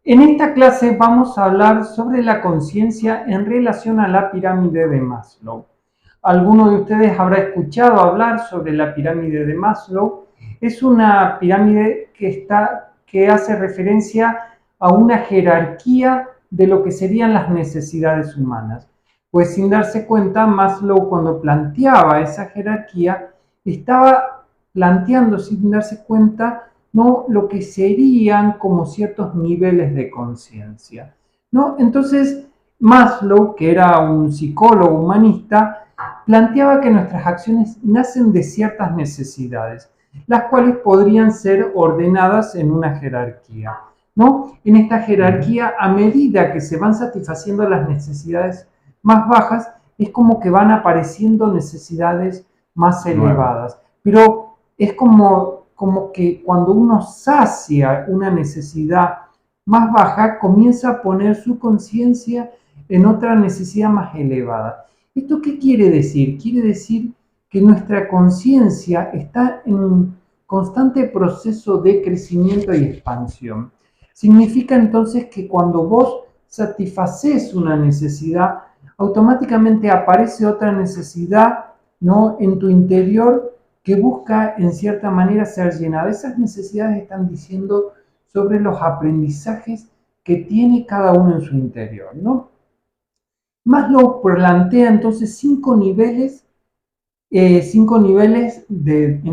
En esta clase vamos a hablar sobre la conciencia en relación a la pirámide de Maslow. Alguno de ustedes habrá escuchado hablar sobre la pirámide de Maslow. Es una pirámide que hace referencia a una jerarquía de lo que serían las necesidades humanas. Pues sin darse cuenta, Maslow cuando planteaba esa jerarquía, estaba planteando sin darse cuenta, ¿no?, lo que serían como ciertos niveles de conciencia, ¿no? Entonces, Maslow, que era un psicólogo humanista, planteaba que nuestras acciones nacen de ciertas necesidades, las cuales podrían ser ordenadas en una jerarquía, ¿no? En esta jerarquía, a medida que se van satisfaciendo las necesidades más bajas, es como que van apareciendo necesidades más elevadas. Pero es como que cuando uno sacia una necesidad más baja, comienza a poner su conciencia en otra necesidad más elevada. ¿Esto qué quiere decir? Quiere decir que nuestra conciencia está en un constante proceso de crecimiento y expansión. Significa entonces que cuando vos satisfaces una necesidad, automáticamente aparece otra necesidad, ¿no?, en tu interior que busca en cierta manera ser llenada. Esas necesidades están diciendo sobre los aprendizajes que tiene cada uno en su interior, ¿no? Maslow plantea entonces cinco niveles en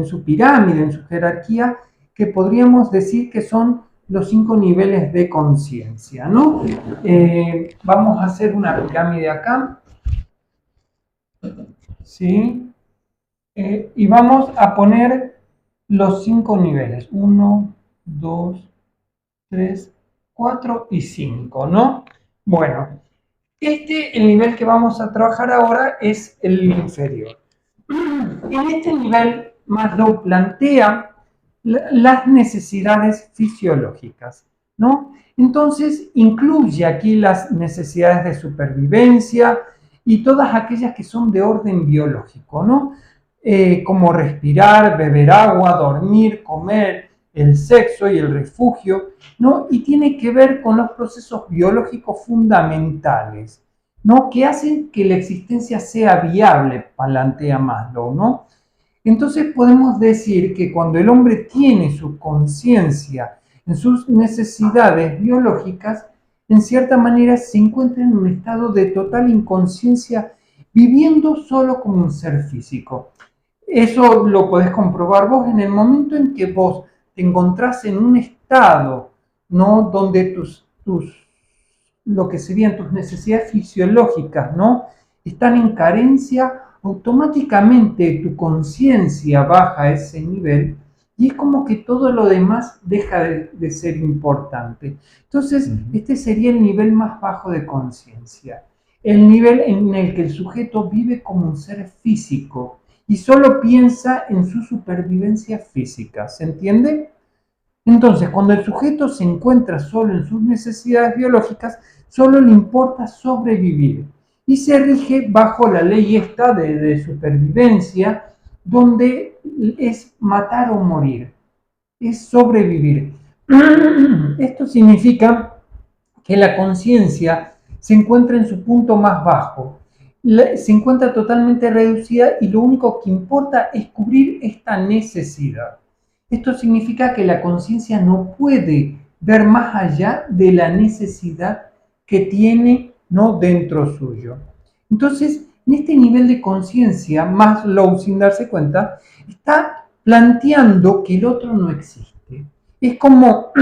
su pirámide, en su jerarquía, que podríamos decir que son los 5 niveles de conciencia, ¿no? Vamos a hacer una pirámide acá, ¿sí? Y vamos a poner los 5 niveles, 1, 2, 3, 4 y 5, ¿no? Bueno, el nivel que vamos a trabajar ahora es el inferior. En este nivel, Maslow plantea las necesidades fisiológicas, ¿no? Entonces, incluye aquí las necesidades de supervivencia y todas aquellas que son de orden biológico, ¿no? Como respirar, beber agua, dormir, comer, el sexo y el refugio, ¿no? Y tiene que ver con los procesos biológicos fundamentales, ¿no?, que hacen que la existencia sea viable, plantea Maslow, ¿no? Entonces podemos decir que cuando el hombre tiene su conciencia en sus necesidades biológicas, en cierta manera se encuentra en un estado de total inconsciencia, viviendo solo como un ser físico. Eso lo podés comprobar vos en el momento en que vos te encontrás en un estado, ¿no?, donde lo que serían tus necesidades fisiológicas, ¿no?, están en carencia. Automáticamente tu conciencia baja a ese nivel y es como que todo lo demás deja de ser importante. Entonces, este sería el nivel más bajo de conciencia, el nivel en el que el sujeto vive como un ser físico y solo piensa en su supervivencia física. ¿Se entiende? Entonces, cuando el sujeto se encuentra solo en sus necesidades biológicas, solo le importa sobrevivir y se rige bajo la ley esta de supervivencia, donde es matar o morir, es sobrevivir. Esto significa que la conciencia se encuentra en su punto más bajo, se encuentra totalmente reducida y lo único que importa es cubrir esta necesidad. Esto significa que la conciencia no puede ver más allá de la necesidad que tiene, ¿no?, dentro suyo. Entonces, en este nivel de conciencia, Maslow, sin darse cuenta, está planteando que el otro no existe. Es como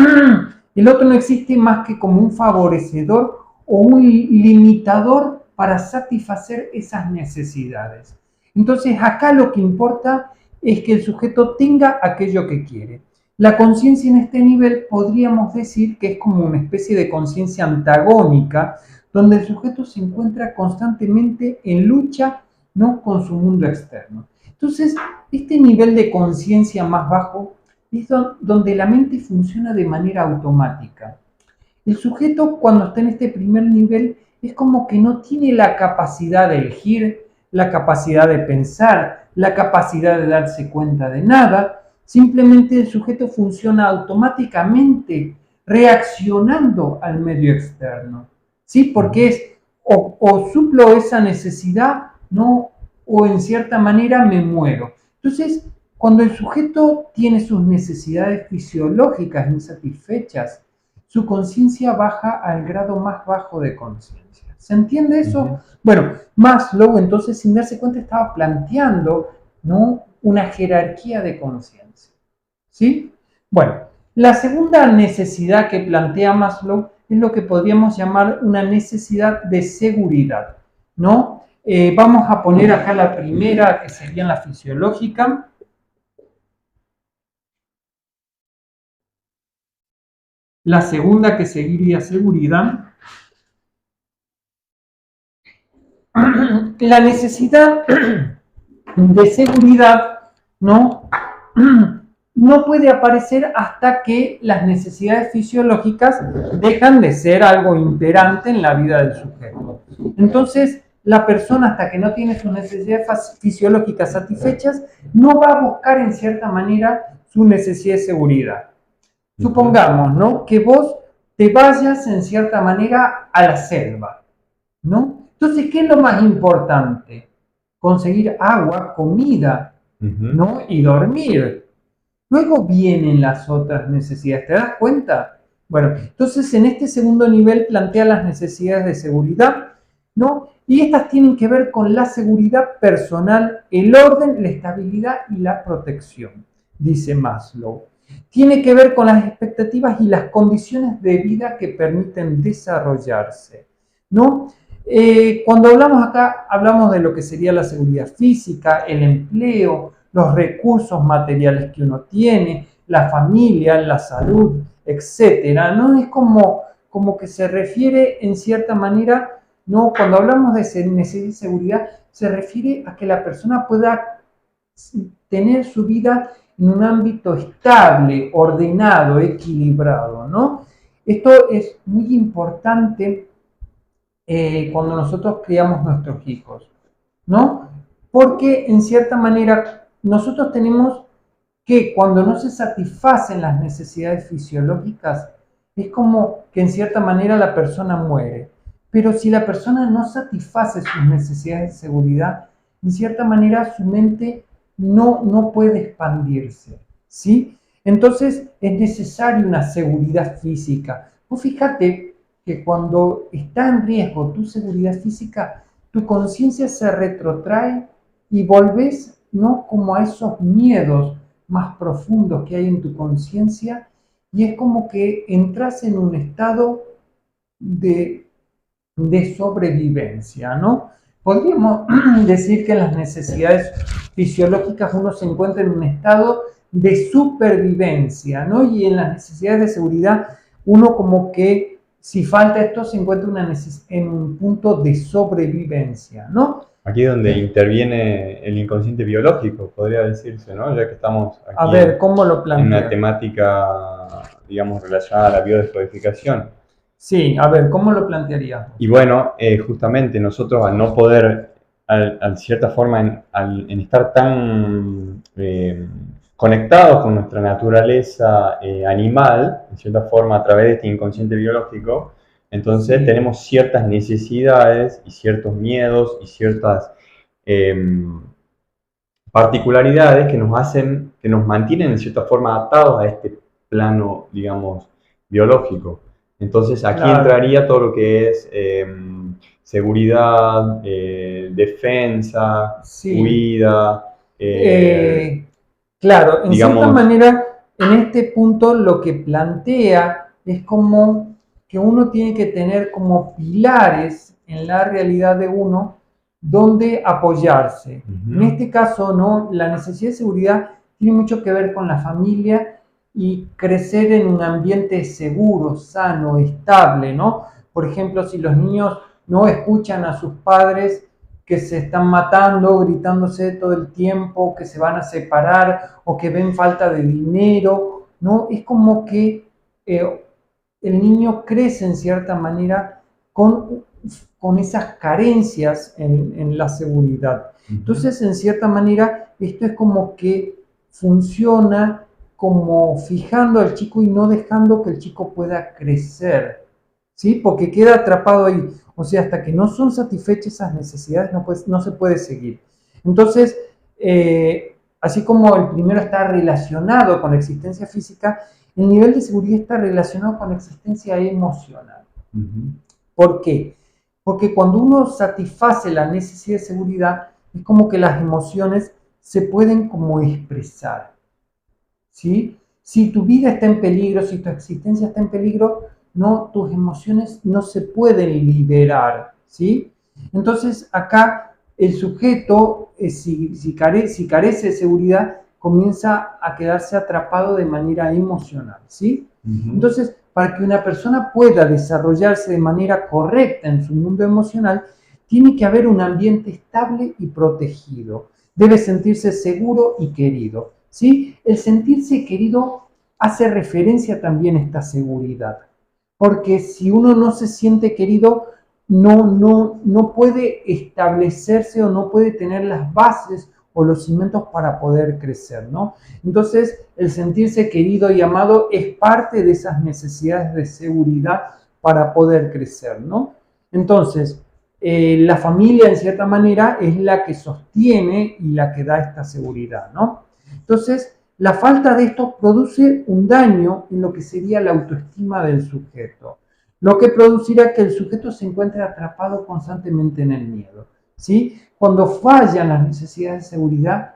el otro no existe más que como un favorecedor o un limitador para satisfacer esas necesidades. Entonces, acá lo que importa es que el sujeto tenga aquello que quiere. La conciencia en este nivel podríamos decir que es como una especie de conciencia antagónica, donde el sujeto se encuentra constantemente en lucha, ¿no?, con su mundo externo. Entonces, este nivel de conciencia más bajo es donde la mente funciona de manera automática. El sujeto, cuando está en este primer nivel, es como que no tiene la capacidad de elegir, la capacidad de pensar, la capacidad de darse cuenta de nada. Simplemente el sujeto funciona automáticamente, reaccionando al medio externo, ¿sí? Porque es o suplo esa necesidad, ¿no? O en cierta manera me muero. Entonces, cuando el sujeto tiene sus necesidades fisiológicas insatisfechas, su conciencia baja al grado más bajo de conciencia. ¿Se entiende eso? Bueno, Maslow entonces sin darse cuenta estaba planteando, ¿no?, una jerarquía de conciencia. ¿Sí? Bueno, la segunda necesidad que plantea Maslow es lo que podríamos llamar una necesidad de seguridad, ¿no? Vamos a poner acá la primera, que sería la fisiológica. La segunda, que seguiría seguridad. La necesidad de seguridad, ¿no? No puede aparecer hasta que las necesidades fisiológicas dejan de ser algo imperante en la vida del sujeto. Entonces, la persona, hasta que no tiene sus necesidades fisiológicas satisfechas, no va a buscar en cierta manera su necesidad de seguridad. Supongamos, ¿no?, que vos te vayas en cierta manera a la selva, ¿no? Entonces, ¿qué es lo más importante? Conseguir agua, comida, ¿no?, y dormir. Luego vienen las otras necesidades, ¿te das cuenta? Bueno, entonces en este segundo nivel plantea las necesidades de seguridad, ¿no? Y estas tienen que ver con la seguridad personal, el orden, la estabilidad y la protección, dice Maslow. Tiene que ver con las expectativas y las condiciones de vida que permiten desarrollarse, ¿no? Cuando hablamos acá, hablamos de lo que sería la seguridad física, el empleo, los recursos materiales que uno tiene, la familia, la salud, etcétera, ¿no? Es como que se refiere en cierta manera, ¿no? Cuando hablamos de necesidad de seguridad, se refiere a que la persona pueda tener su vida en un ámbito estable, ordenado, equilibrado, ¿no? Esto es muy importante cuando nosotros criamos nuestros hijos, ¿no? Porque en cierta manera nosotros tenemos que cuando no se satisfacen las necesidades fisiológicas, es como que en cierta manera la persona muere. Pero si la persona no satisface sus necesidades de seguridad, en cierta manera su mente no puede expandirse, ¿sí? Entonces es necesaria una seguridad física. Vos fíjate que cuando está en riesgo tu seguridad física, tu conciencia se retrotrae y volvés, ¿no?, como a esos miedos más profundos que hay en tu conciencia, y es como que entras en un estado de sobrevivencia, ¿no? Podríamos decir que en las necesidades fisiológicas uno se encuentra en un estado de supervivencia, ¿no? Y en las necesidades de seguridad uno como que si falta esto se encuentra en un punto de sobrevivencia, ¿no? Aquí es donde interviene el inconsciente biológico, podría decirse, ¿no? Ya que estamos aquí a ver, ¿cómo lo en una plantea? temática, digamos, relacionada a la biodescodificación. Sí, a ver, ¿cómo lo plantearías? Y bueno, justamente nosotros al no poder, al cierta forma, en estar tan conectados con nuestra naturaleza animal, en cierta forma a través de este inconsciente biológico, entonces Sí. tenemos ciertas necesidades y ciertos miedos y ciertas particularidades que nos hacen, que nos mantienen en cierta forma atados a este plano, digamos, biológico. Entonces aquí Claro. entraría todo lo que es seguridad, defensa, Sí. huida. Claro, en digamos, cierta manera, en este punto lo que plantea es como que uno tiene que tener como pilares en la realidad de uno donde apoyarse. En este caso, ¿no?, la necesidad de seguridad tiene mucho que ver con la familia y crecer en un ambiente seguro, sano, estable, ¿no? Por ejemplo, si los niños no escuchan a sus padres que se están matando, gritándose todo el tiempo, que se van a separar o que ven falta de dinero, ¿no? Es como que el niño crece en cierta manera con esas carencias en la seguridad. Entonces, en cierta manera, esto es como que funciona como fijando al chico y no dejando que el chico pueda crecer, ¿sí? Porque queda atrapado ahí. O sea, hasta que no son satisfechas esas necesidades no se puede seguir. Entonces, así como el primero está relacionado con la existencia física, el nivel de seguridad está relacionado con la existencia emocional. ¿Por qué? Porque cuando uno satisface la necesidad de seguridad, es como que las emociones se pueden como expresar, ¿sí? Si tu vida está en peligro, si tu existencia está en peligro, no, tus emociones no se pueden liberar, ¿sí? Entonces acá el sujeto, si carece de seguridad, comienza a quedarse atrapado de manera emocional, ¿sí? Entonces, para que una persona pueda desarrollarse de manera correcta en su mundo emocional, tiene que haber un ambiente estable y protegido. Debe sentirse seguro y querido, ¿sí? El sentirse querido hace referencia también a esta seguridad. Porque si uno no se siente querido, no puede establecerse o no puede tener las bases o los cimientos para poder crecer, ¿no? Entonces, el sentirse querido y amado es parte de esas necesidades de seguridad para poder crecer, ¿no? Entonces, la familia, en cierta manera, es la que sostiene y la que da esta seguridad, ¿no? Entonces, la falta de esto produce un daño en lo que sería la autoestima del sujeto, lo que producirá que el sujeto se encuentre atrapado constantemente en el miedo, ¿sí? Cuando fallan las necesidades de seguridad,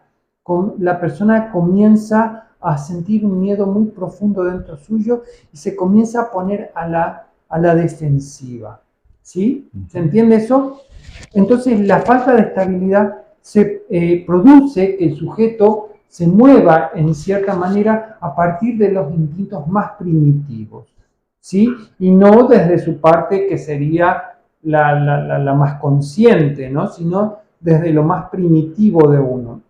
la persona comienza a sentir un miedo muy profundo dentro suyo y se comienza a poner a la defensiva, ¿sí? ¿Se entiende eso? Entonces, la falta de estabilidad produce que el sujeto se mueva en cierta manera a partir de los instintos más primitivos, ¿sí? Y no desde su parte que sería la más consciente, ¿no? Sino desde lo más primitivo de uno.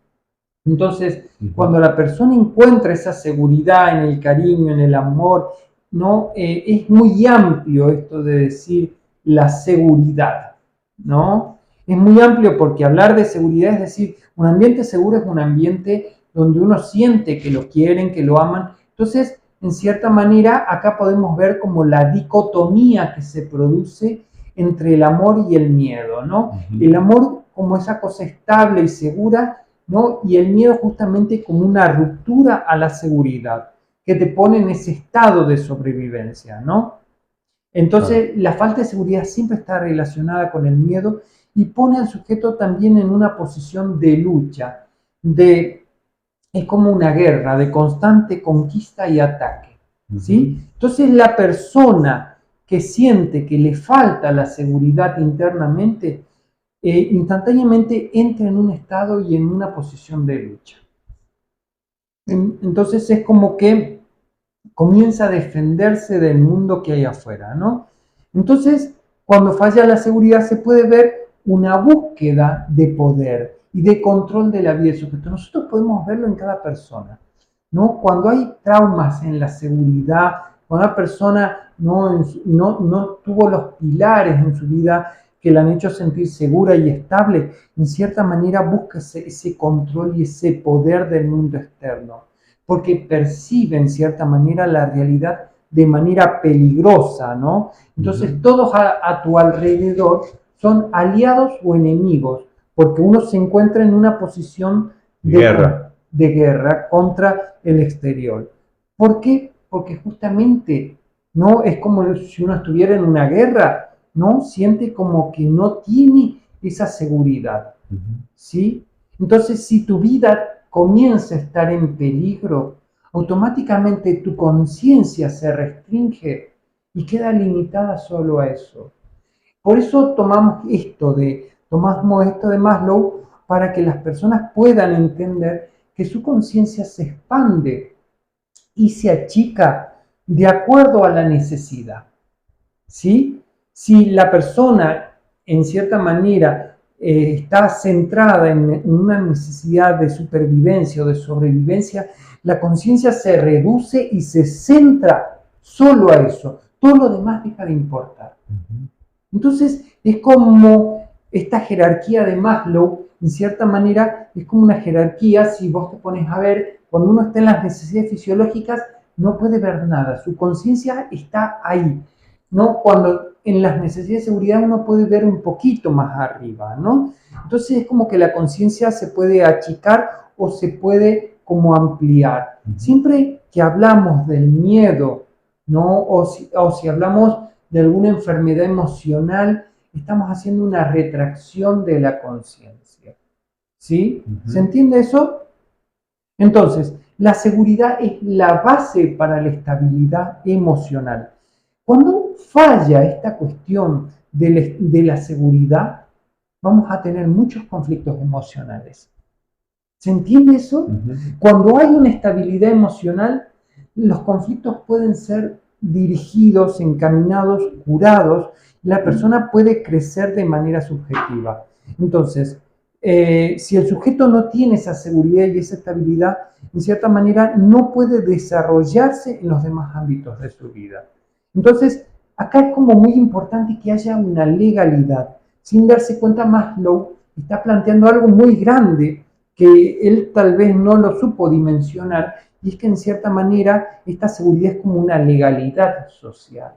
Entonces, cuando la persona encuentra esa seguridad en el cariño, en el amor, ¿no? Es muy amplio esto de decir la seguridad, ¿no? Es muy amplio porque hablar de seguridad es decir, un ambiente seguro es un ambiente donde uno siente que lo quieren, que lo aman. Entonces, en cierta manera, acá podemos ver como la dicotomía que se produce entre el amor y el miedo, ¿no? El amor como esa cosa estable y segura, ¿no? Y el miedo justamente como una ruptura a la seguridad, que te pone en ese estado de sobrevivencia, ¿no? Entonces, la falta de seguridad siempre está relacionada con el miedo y pone al sujeto también en una posición de lucha, es como una guerra de constante conquista y ataque, ¿sí? Entonces, la persona que siente que le falta la seguridad internamente, instantáneamente entra en un estado y en una posición de lucha. Entonces es como que comienza a defenderse del mundo que hay afuera, ¿no? Entonces, cuando falla la seguridad se puede ver una búsqueda de poder y de control de la vida del sujeto. Nosotros podemos verlo en cada persona, ¿no? Cuando hay traumas en la seguridad, cuando una persona no tuvo los pilares en su vida que la han hecho sentir segura y estable, en cierta manera busca ese control y ese poder del mundo externo, porque percibe en cierta manera la realidad de manera peligrosa, ¿no? Entonces todos a tu alrededor son aliados o enemigos, porque uno se encuentra en una posición de guerra contra el exterior. ¿Por qué? Porque justamente no es como si uno estuviera en una guerra, ¿no? Siente como que no tiene esa seguridad, ¿sí? Entonces, si tu vida comienza a estar en peligro, automáticamente tu conciencia se restringe y queda limitada solo a eso. Por eso tomamos esto de Maslow para que las personas puedan entender que su conciencia se expande y se achica de acuerdo a la necesidad, ¿sí? Si la persona, en cierta manera, está centrada en una necesidad de supervivencia o de sobrevivencia, la conciencia se reduce y se centra solo a eso. Todo lo demás deja de importar. Entonces, es como esta jerarquía de Maslow en cierta manera, es como una jerarquía. Si vos te pones a ver, cuando uno está en las necesidades fisiológicas, no puede ver nada, su conciencia está ahí, ¿no? Cuando en las necesidades de seguridad uno puede ver un poquito más arriba, ¿no? Entonces es como que la conciencia se puede achicar o se puede como ampliar. Siempre que hablamos del miedo, ¿no? O si hablamos de alguna enfermedad emocional, estamos haciendo una retracción de la conciencia, ¿sí? ¿Se entiende eso? Entonces, la seguridad es la base para la estabilidad emocional. Cuando falla esta cuestión de la seguridad, vamos a tener muchos conflictos emocionales. ¿Se entiende eso? Cuando hay una estabilidad emocional, los conflictos pueden ser dirigidos, encaminados, curados. La persona puede crecer de manera subjetiva. Entonces, si el sujeto no tiene esa seguridad y esa estabilidad, en cierta manera no puede desarrollarse en los demás ámbitos de su vida. Entonces, acá es como muy importante que haya una legalidad. Sin darse cuenta, Maslow está planteando algo muy grande que él tal vez no lo supo dimensionar, y es que en cierta manera esta seguridad es como una legalidad social,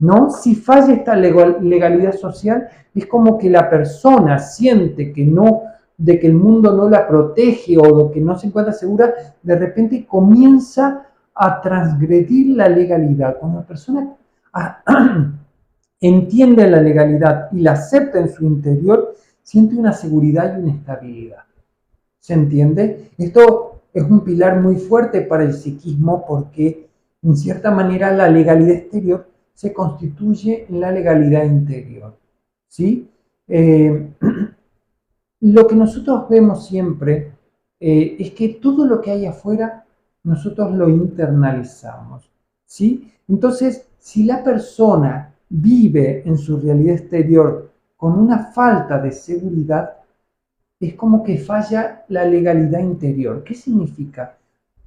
¿no? Si falla esta legalidad social, es como que la persona siente que no, de que el mundo no la protege o de que no se encuentra segura, de repente comienza a transgredir la legalidad. Cuando la persona entiende la legalidad y la acepta en su interior, siente una seguridad y una estabilidad. ¿Se entiende? Esto es un pilar muy fuerte para el psiquismo porque, en cierta manera, la legalidad exterior se constituye en la legalidad interior, ¿sí? Lo que nosotros vemos siempre es que todo lo que hay afuera, nosotros lo internalizamos, ¿sí? Entonces, si la persona vive en su realidad exterior con una falta de seguridad, es como que falla la legalidad interior. ¿Qué significa?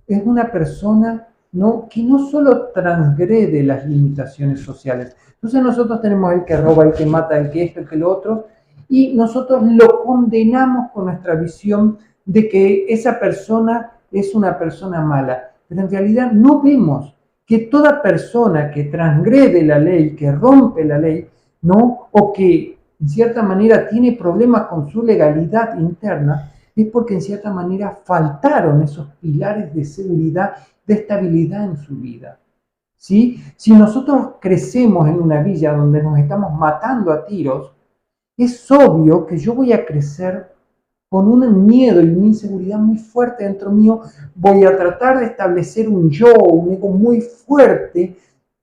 Es una persona, ¿no?, que no solo transgrede las limitaciones sociales. Entonces nosotros tenemos el que roba, el que mata, el que esto, el que lo otro, y nosotros lo condenamos con nuestra visión de que esa persona es una persona mala. Pero en realidad no vemos que toda persona que transgrede la ley, que rompe la ley, ¿no?, o que en cierta manera tiene problemas con su legalidad interna, es porque en cierta manera faltaron esos pilares de seguridad, de estabilidad en su vida, ¿sí? Si nosotros crecemos en una villa donde nos estamos matando a tiros, es obvio que yo voy a crecer con un miedo y una inseguridad muy fuerte dentro mío. Voy a tratar de establecer un yo, un ego muy fuerte,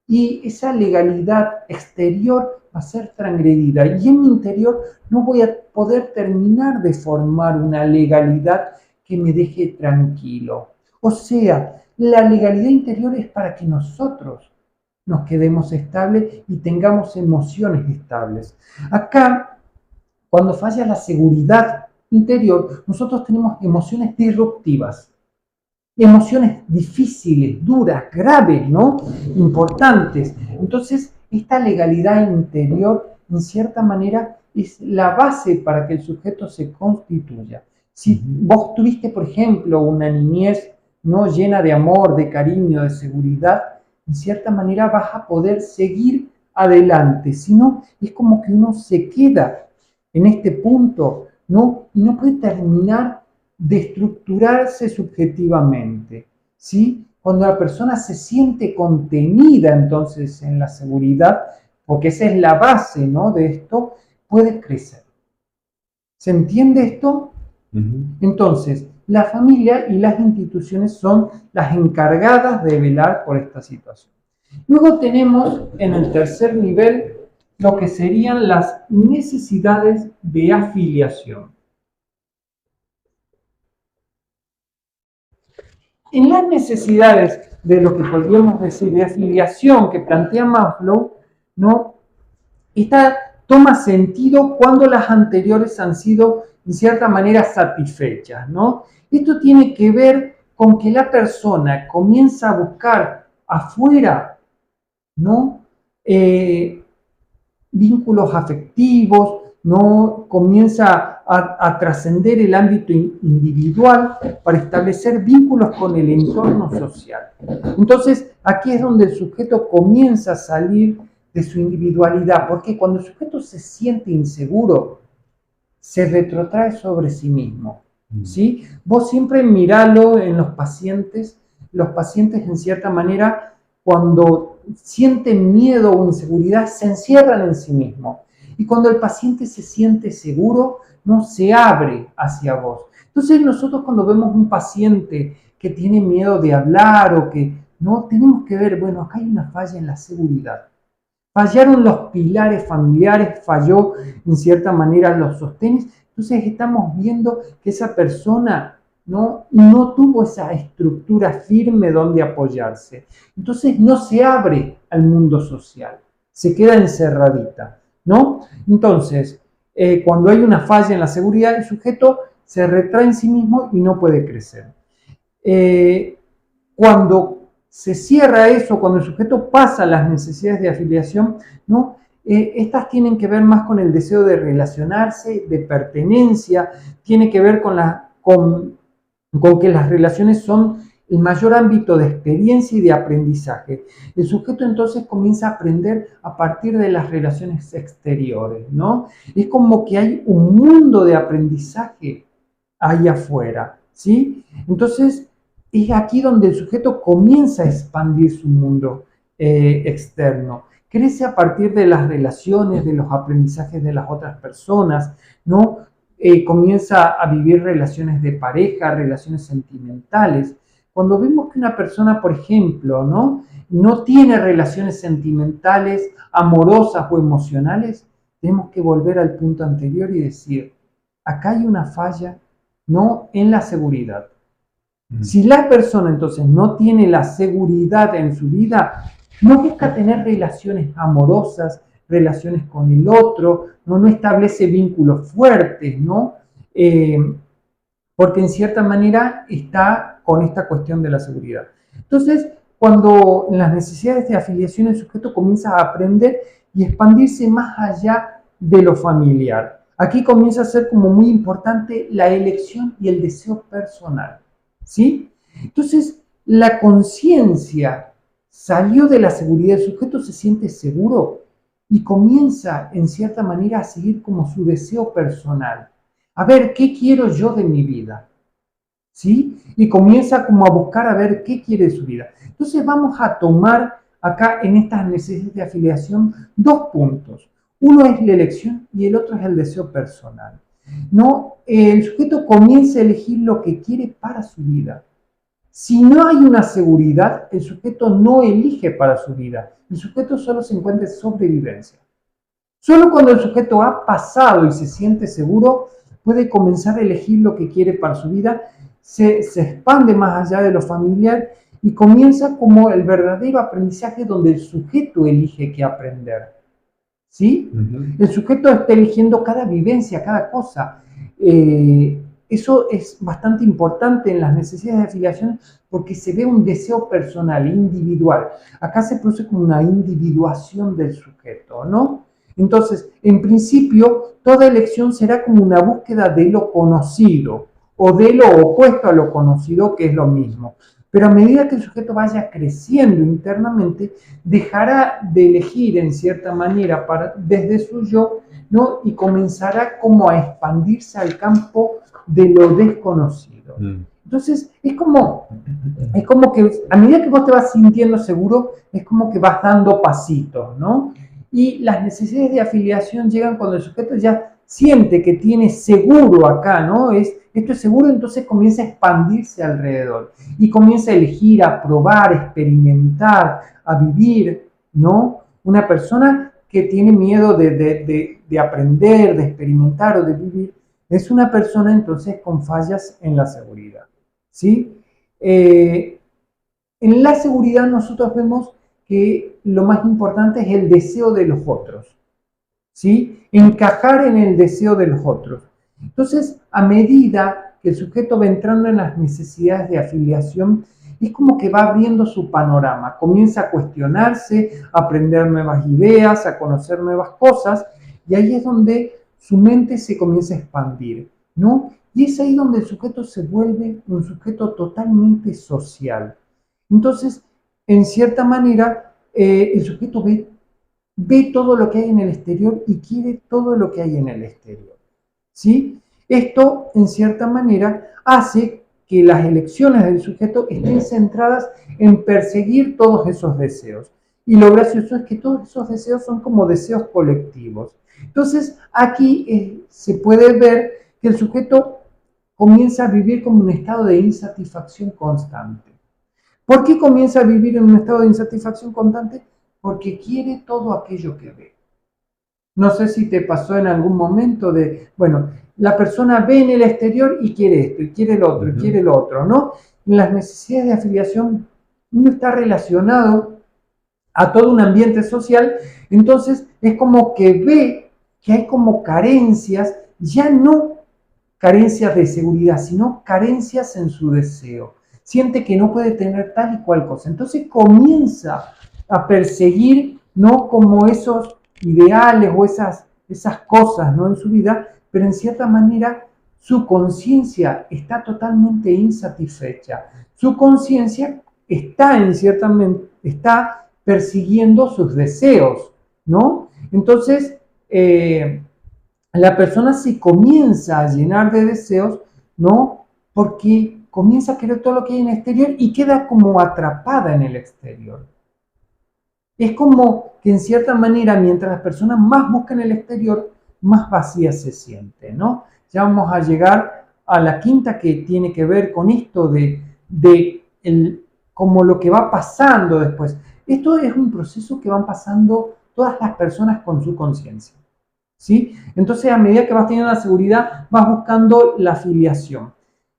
y esa legalidad exterior va a ser transgredida. Y en mi interior no voy a poder terminar de formar una legalidad que me deje tranquilo. O sea, la legalidad interior es para que nosotros nos quedemos estables y tengamos emociones estables. Acá, cuando falla la seguridad interior, nosotros tenemos emociones disruptivas. Emociones difíciles, duras, graves, ¿no?, importantes. Entonces, esta legalidad interior, en cierta manera, es la base para que el sujeto se constituya. Si vos tuviste, por ejemplo, una niñez, ¿no?, llena de amor, de cariño, de seguridad, en cierta manera vas a poder seguir adelante. Si no, es como que uno se queda en este punto, ¿no?, y no puede terminar de estructurarse subjetivamente, ¿sí? Cuando la persona se siente contenida entonces en la seguridad, porque esa es la base, ¿no?, de esto, puede crecer. ¿Se entiende esto? Entonces, la familia y las instituciones son las encargadas de velar por esta situación. Luego tenemos en el tercer nivel lo que serían las necesidades de afiliación. En las necesidades de lo que podríamos decir de afiliación que plantea Maslow, ¿no?, esta toma sentido cuando las anteriores han sido en cierta manera satisfechas, ¿no? Esto tiene que ver con que la persona comienza a buscar afuera, ¿no?, vínculos afectivos, no comienza a trascender el ámbito individual para establecer vínculos con el entorno social. Entonces, aquí es donde el sujeto comienza a salir de su individualidad, porque cuando el sujeto se siente inseguro, se retrotrae sobre sí mismo, ¿sí? Vos siempre miralo en los pacientes en cierta manera, cuando sienten miedo o inseguridad, se encierran en sí mismos. Y cuando el paciente se siente seguro, no se abre hacia vos. Entonces nosotros cuando vemos un paciente que tiene miedo de hablar o que no, tenemos que ver, bueno, acá hay una falla en la seguridad. Fallaron los pilares familiares, falló en cierta manera los sostenes. Entonces estamos viendo que esa persona no tuvo esa estructura firme donde apoyarse. Entonces no se abre al mundo social, se queda encerradita, ¿no? Entonces, cuando hay una falla en la seguridad, el sujeto se retrae en sí mismo y no puede crecer. Cuando se cierra eso, cuando el sujeto pasa las necesidades de afiliación, ¿no? Estas tienen que ver más con el deseo de relacionarse, de pertenencia, tiene que ver con que las relaciones son el mayor ámbito de experiencia y de aprendizaje. El sujeto entonces comienza a aprender a partir de las relaciones exteriores, ¿no? Es como que hay un mundo de aprendizaje ahí afuera, ¿sí? Entonces, es aquí donde el sujeto comienza a expandir su mundo externo. Crece a partir de las relaciones, de los aprendizajes de las otras personas, ¿no? Comienza a vivir relaciones de pareja, relaciones sentimentales. Cuando vemos que una persona, por ejemplo, no tiene relaciones sentimentales, amorosas o emocionales, tenemos que volver al punto anterior y decir, acá hay una falla, no en la seguridad. Si la persona entonces no tiene la seguridad en su vida, no busca tener relaciones amorosas, relaciones con el otro, no establece vínculos fuertes, ¿no? Porque en cierta manera está con esta cuestión de la seguridad. Entonces, cuando en las necesidades de afiliación el sujeto comienza a aprender y expandirse más allá de lo familiar. Aquí comienza a ser como muy importante la elección y el deseo personal, ¿sí? Entonces, la conciencia salió de la seguridad, el sujeto se siente seguro y comienza en cierta manera a seguir como su deseo personal. A ver, ¿qué quiero yo de mi vida? ¿Sí? Y comienza como a buscar a ver qué quiere de su vida. Entonces vamos a tomar acá en estas necesidades de afiliación dos puntos. Uno es la elección y el otro es el deseo personal. ¿No? El sujeto comienza a elegir lo que quiere para su vida. Si no hay una seguridad, el sujeto no elige para su vida. El sujeto solo se encuentra en sobrevivencia. Solo cuando el sujeto ha pasado y se siente seguro, puede comenzar a elegir lo que quiere para su vida, se expande más allá de lo familiar y comienza como el verdadero aprendizaje donde el sujeto elige qué aprender. ¿Sí? El sujeto está eligiendo cada vivencia, cada cosa. Eso es bastante importante en las necesidades de afiliación porque se ve un deseo personal, individual. Acá se produce como una individuación del sujeto, ¿no? Entonces, en principio, toda elección será como una búsqueda de lo conocido o de lo opuesto a lo conocido, que es lo mismo. Pero a medida que el sujeto vaya creciendo internamente, dejará de elegir en cierta manera desde su yo, ¿no? Y comenzará como a expandirse al campo de lo desconocido. Entonces, es como que a medida que vos te vas sintiendo seguro, es como que vas dando pasitos, ¿no? Y las necesidades de afiliación llegan cuando el sujeto ya siente que tiene seguro acá, ¿no? Esto es seguro, entonces comienza a expandirse alrededor y comienza a elegir, a probar, a experimentar, a vivir, ¿no? Una persona que tiene miedo de aprender, de experimentar o de vivir, es una persona entonces con fallas en la seguridad, ¿sí? En la seguridad nosotros vemos que lo más importante es el deseo de los otros, ¿sí? Encajar en el deseo de los otros. Entonces, a medida que el sujeto va entrando en las necesidades de afiliación, es como que va abriendo su panorama, comienza a cuestionarse, a aprender nuevas ideas, a conocer nuevas cosas, y ahí es donde su mente se comienza a expandir, ¿no? Y es ahí donde el sujeto se vuelve un sujeto totalmente social. Entonces, en cierta manera, el sujeto ve todo lo que hay en el exterior y quiere todo lo que hay en el exterior, ¿sí? Esto, en cierta manera, hace que las elecciones del sujeto estén centradas en perseguir todos esos deseos. Y lo gracioso es que todos esos deseos son como deseos colectivos. Entonces, aquí se puede ver que el sujeto comienza a vivir como un estado de insatisfacción constante. ¿Por qué comienza a vivir en un estado de insatisfacción constante? Porque quiere todo aquello que ve. No sé si te pasó en algún momento de, bueno, la persona ve en el exterior y quiere esto, y quiere el otro, y quiere el otro, ¿no? Las necesidades de afiliación no está relacionado a todo un ambiente social, entonces es como que ve que hay como carencias, ya no carencias de seguridad, sino carencias en su deseo. Siente que no puede tener tal y cual cosa. Entonces comienza a perseguir, ¿no? Como esos ideales o esas cosas, ¿no? En su vida, pero en cierta manera su conciencia está totalmente insatisfecha. Su conciencia está está persiguiendo sus deseos, ¿no? Entonces, la persona se comienza a llenar de deseos, ¿no? Porque comienza a querer todo lo que hay en el exterior y queda como atrapada en el exterior. Es como que en cierta manera, mientras las personas más buscan el exterior, más vacía se siente, ¿no? Ya vamos a llegar a la quinta que tiene que ver con esto como lo que va pasando después. Esto es un proceso que van pasando todas las personas con su conciencia, ¿sí? Entonces, a medida que vas teniendo la seguridad, vas buscando la afiliación.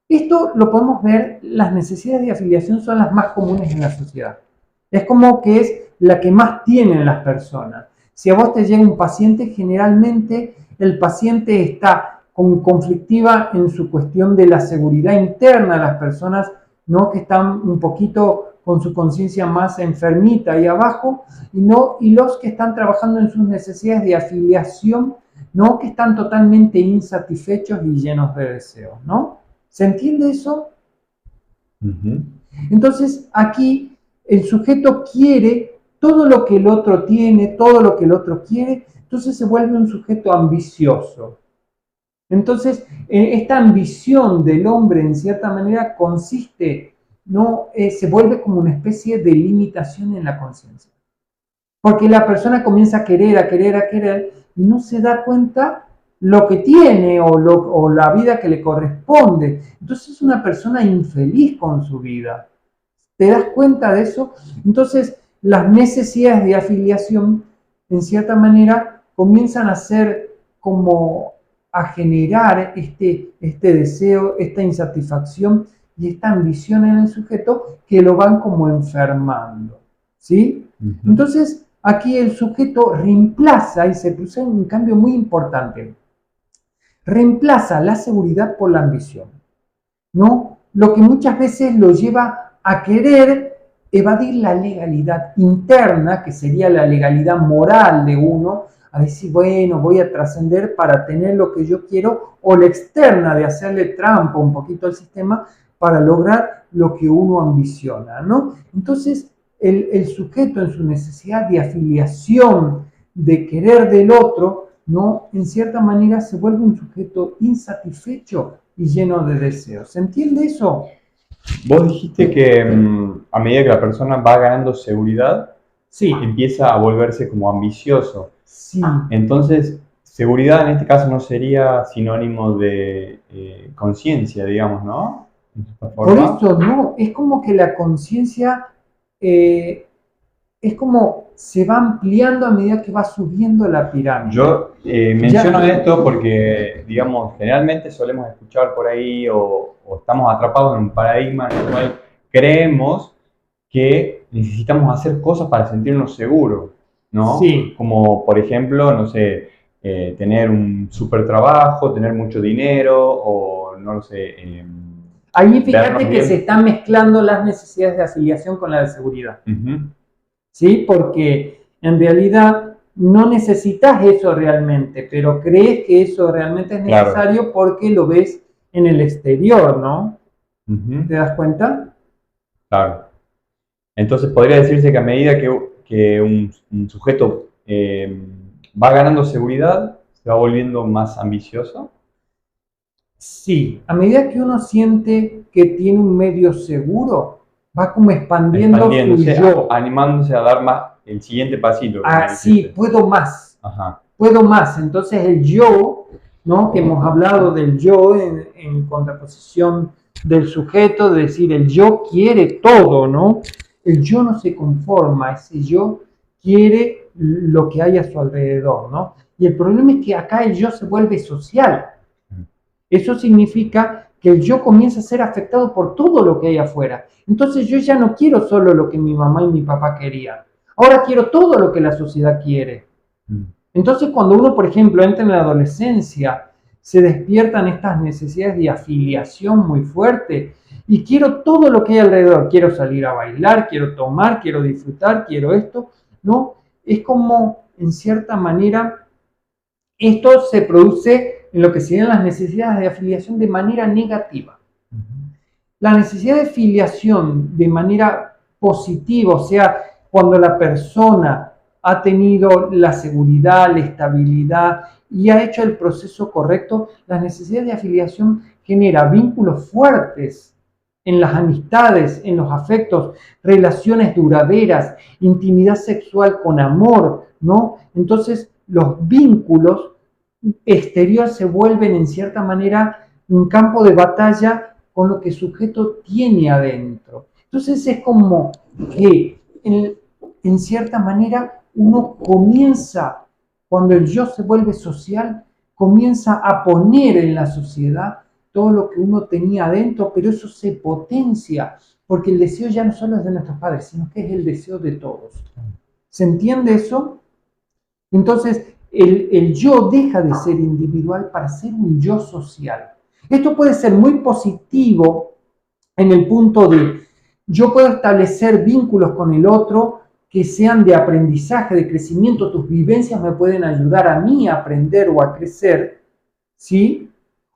Esto lo podemos ver, las necesidades de afiliación son las más comunes en la sociedad. Es como que es la que más tienen las personas. Si a vos te llega un paciente, generalmente el paciente está conflictiva en su cuestión de la seguridad interna. Las personas, ¿no? Que están un poquito con su conciencia más enfermita ahí abajo, y los que están trabajando en sus necesidades de afiliación, ¿no? Que están totalmente insatisfechos y llenos de deseos, ¿no? ¿Se entiende eso? Entonces, aquí el sujeto quiere todo lo que el otro tiene, todo lo que el otro quiere, entonces se vuelve un sujeto ambicioso. Entonces, esta ambición del hombre, en cierta manera, consiste, ¿no? Se vuelve como una especie de limitación en la conciencia. Porque la persona comienza a querer, y no se da cuenta lo que tiene o la vida que le corresponde. Entonces es una persona infeliz con su vida. ¿Te das cuenta de eso? Entonces, las necesidades de afiliación, en cierta manera, comienzan a ser como a generar este deseo, esta insatisfacción y esta ambición en el sujeto que lo van como enfermando, ¿sí? Entonces, aquí el sujeto reemplaza, y se produce un cambio muy importante, reemplaza la seguridad por la ambición, ¿no? Lo que muchas veces lo lleva a querer evadir la legalidad interna, que sería la legalidad moral de uno, a decir, bueno, voy a trascender para tener lo que yo quiero, o la externa de hacerle trampa un poquito al sistema para lograr lo que uno ambiciona, ¿no? Entonces, el sujeto en su necesidad de afiliación, de querer del otro, ¿no? En cierta manera se vuelve un sujeto insatisfecho y lleno de deseos. ¿Se entiende eso? Vos dijiste que a medida que la persona va ganando seguridad, sí, empieza a volverse como ambicioso. Sí. Entonces, seguridad en este caso no sería sinónimo de conciencia, digamos, ¿no? Por eso no, es como que la conciencia es como se va ampliando a medida que va subiendo la pirámide. Yo menciono esto porque, digamos, generalmente solemos escuchar por ahí o estamos atrapados en un paradigma en el cual creemos que necesitamos hacer cosas para sentirnos seguros, ¿no? Sí. Como, por ejemplo, no sé, tener un super trabajo, tener mucho dinero o, no lo sé... Ahí fíjate que se están mezclando las necesidades de afiliación con la de seguridad. ¿Sí? Porque en realidad no necesitas eso realmente, pero crees que eso realmente es necesario porque lo ves en el exterior, ¿no? ¿Te das cuenta? Claro. Entonces podría decirse que a medida que un sujeto va ganando seguridad, se va volviendo más ambicioso. Sí, a medida que uno siente que tiene un medio seguro, va como expandiendo su yo. Animándose a dar más el siguiente pasito. Sí, puedo más. Ajá. Puedo más. Entonces el yo, ¿no? Que hemos hablado del yo en contraposición del sujeto, de decir, el yo quiere todo, ¿no? El yo no se conforma, ese yo quiere lo que hay a su alrededor, ¿no? Y el problema es que acá el yo se vuelve social. Eso significa que el yo comienza a ser afectado por todo lo que hay afuera. Entonces yo ya no quiero solo lo que mi mamá y mi papá querían. Ahora quiero todo lo que la sociedad quiere. Entonces cuando uno, por ejemplo, entra en la adolescencia, se despiertan estas necesidades de afiliación muy fuerte y quiero todo lo que hay alrededor. Quiero salir a bailar, quiero tomar, quiero disfrutar, quiero esto, ¿no? Es como, en cierta manera, esto se produce en lo que serían las necesidades de afiliación de manera negativa. La necesidad de afiliación de manera positiva, o sea, cuando la persona ha tenido la seguridad, la estabilidad y ha hecho el proceso correcto, la necesidad de afiliación genera vínculos fuertes en las amistades, en los afectos, relaciones duraderas, intimidad sexual con amor, ¿no? Entonces, los vínculos exterior se vuelven en cierta manera un campo de batalla con lo que el sujeto tiene adentro. Entonces es como que en cierta manera uno comienza, cuando el yo se vuelve social, comienza a poner en la sociedad todo lo que uno tenía adentro, pero eso se potencia, porque el deseo ya no solo es de nuestros padres, sino que es el deseo de todos. ¿Se entiende eso? Entonces, el yo deja de ser individual para ser un yo social. Esto puede ser muy positivo en el punto de yo puedo establecer vínculos con el otro que sean de aprendizaje, de crecimiento. Tus vivencias me pueden ayudar a mí a aprender o a crecer, ¿sí?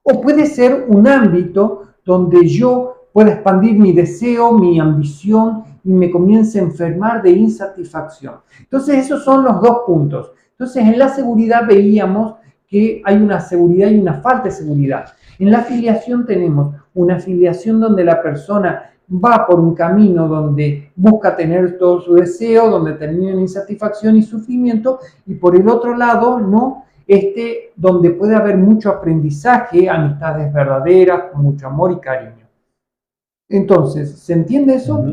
O puede ser un ámbito donde yo pueda expandir mi deseo, mi ambición y me comience a enfermar de insatisfacción. Entonces, esos son los dos puntos. Entonces, en la seguridad veíamos que hay una seguridad y una falta de seguridad. En la afiliación tenemos una afiliación donde la persona va por un camino donde busca tener todo su deseo, donde termina en insatisfacción y sufrimiento, y por el otro lado, ¿no? Donde puede haber mucho aprendizaje, amistades verdaderas, con mucho amor y cariño. Entonces, ¿se entiende eso?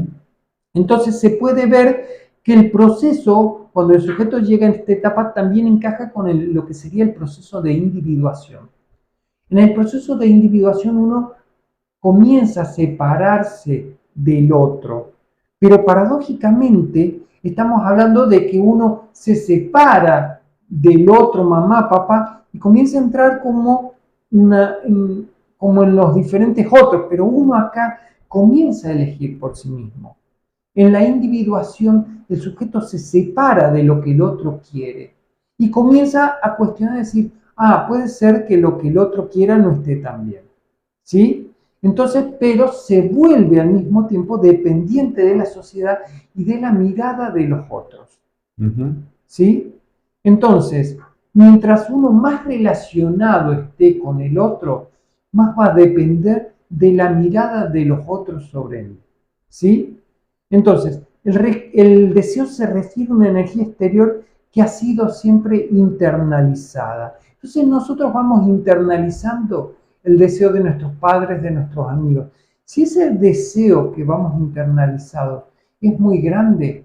Entonces se puede ver que el proceso, cuando el sujeto llega a esta etapa, también encaja con lo que sería el proceso de individuación. En el proceso de individuación uno comienza a separarse del otro, pero paradójicamente estamos hablando de que uno se separa del otro, mamá, papá, y comienza a entrar como en los diferentes otros, pero uno acá comienza a elegir por sí mismo. En la individuación, el sujeto se separa de lo que el otro quiere y comienza a cuestionar, decir, puede ser que lo que el otro quiera no esté tan bien, ¿sí? Entonces, pero se vuelve al mismo tiempo dependiente de la sociedad y de la mirada de los otros, ¿sí? Entonces, mientras uno más relacionado esté con el otro, más va a depender de la mirada de los otros sobre él, ¿sí? Entonces, el deseo se refiere a una energía exterior que ha sido siempre internalizada. Entonces nosotros vamos internalizando el deseo de nuestros padres, de nuestros amigos. Si ese deseo que vamos internalizando es muy grande,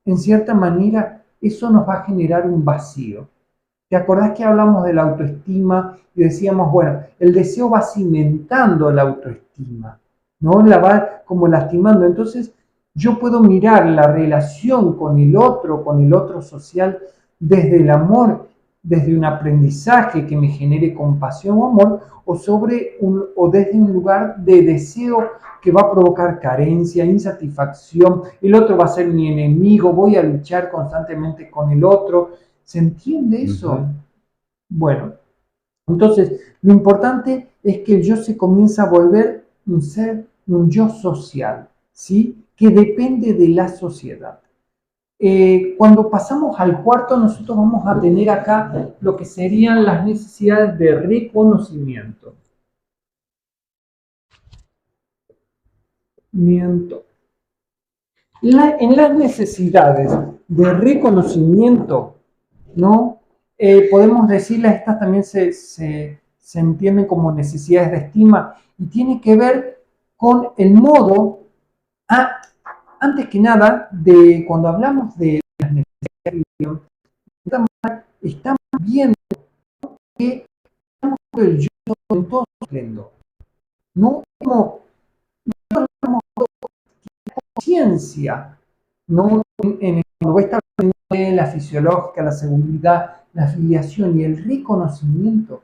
en cierta manera eso nos va a generar un vacío. ¿Te acordás que hablamos de la autoestima y decíamos, bueno, el deseo va cimentando la autoestima, ¿no? La va como lastimando. Entonces, yo puedo mirar la relación con el otro social, desde el amor, desde un aprendizaje que me genere compasión o amor, o desde un lugar de deseo que va a provocar carencia, insatisfacción, el otro va a ser mi enemigo, voy a luchar constantemente con el otro, ¿Se entiende eso? Bueno, entonces lo importante es que el yo se comienza a volver un ser, un yo social, ¿sí? Que depende de la sociedad. Cuando pasamos al cuarto, nosotros vamos a tener acá lo que serían las necesidades de reconocimiento. En las necesidades de reconocimiento, ¿no? Podemos decirle, estas también se entienden como necesidades de estima y tiene que ver con el modo, antes que nada, de cuando hablamos de las necesidades de estamos viendo que estamos el yo en todo su esplendor. No como conciencia, ¿no? Cuando está la fisiológica, la seguridad, la afiliación y el reconocimiento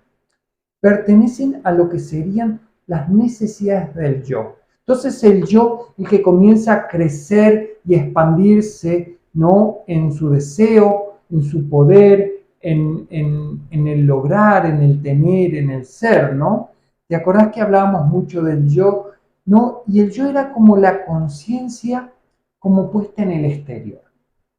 pertenecen a lo que serían las necesidades del yo. Entonces el yo, el que comienza a crecer y expandirse, ¿no? En su deseo, en su poder, en el lograr, en el tener, en el ser, ¿no? ¿Te acordás que hablábamos mucho del yo? ¿No? Y el yo era como la conciencia como puesta en el exterior.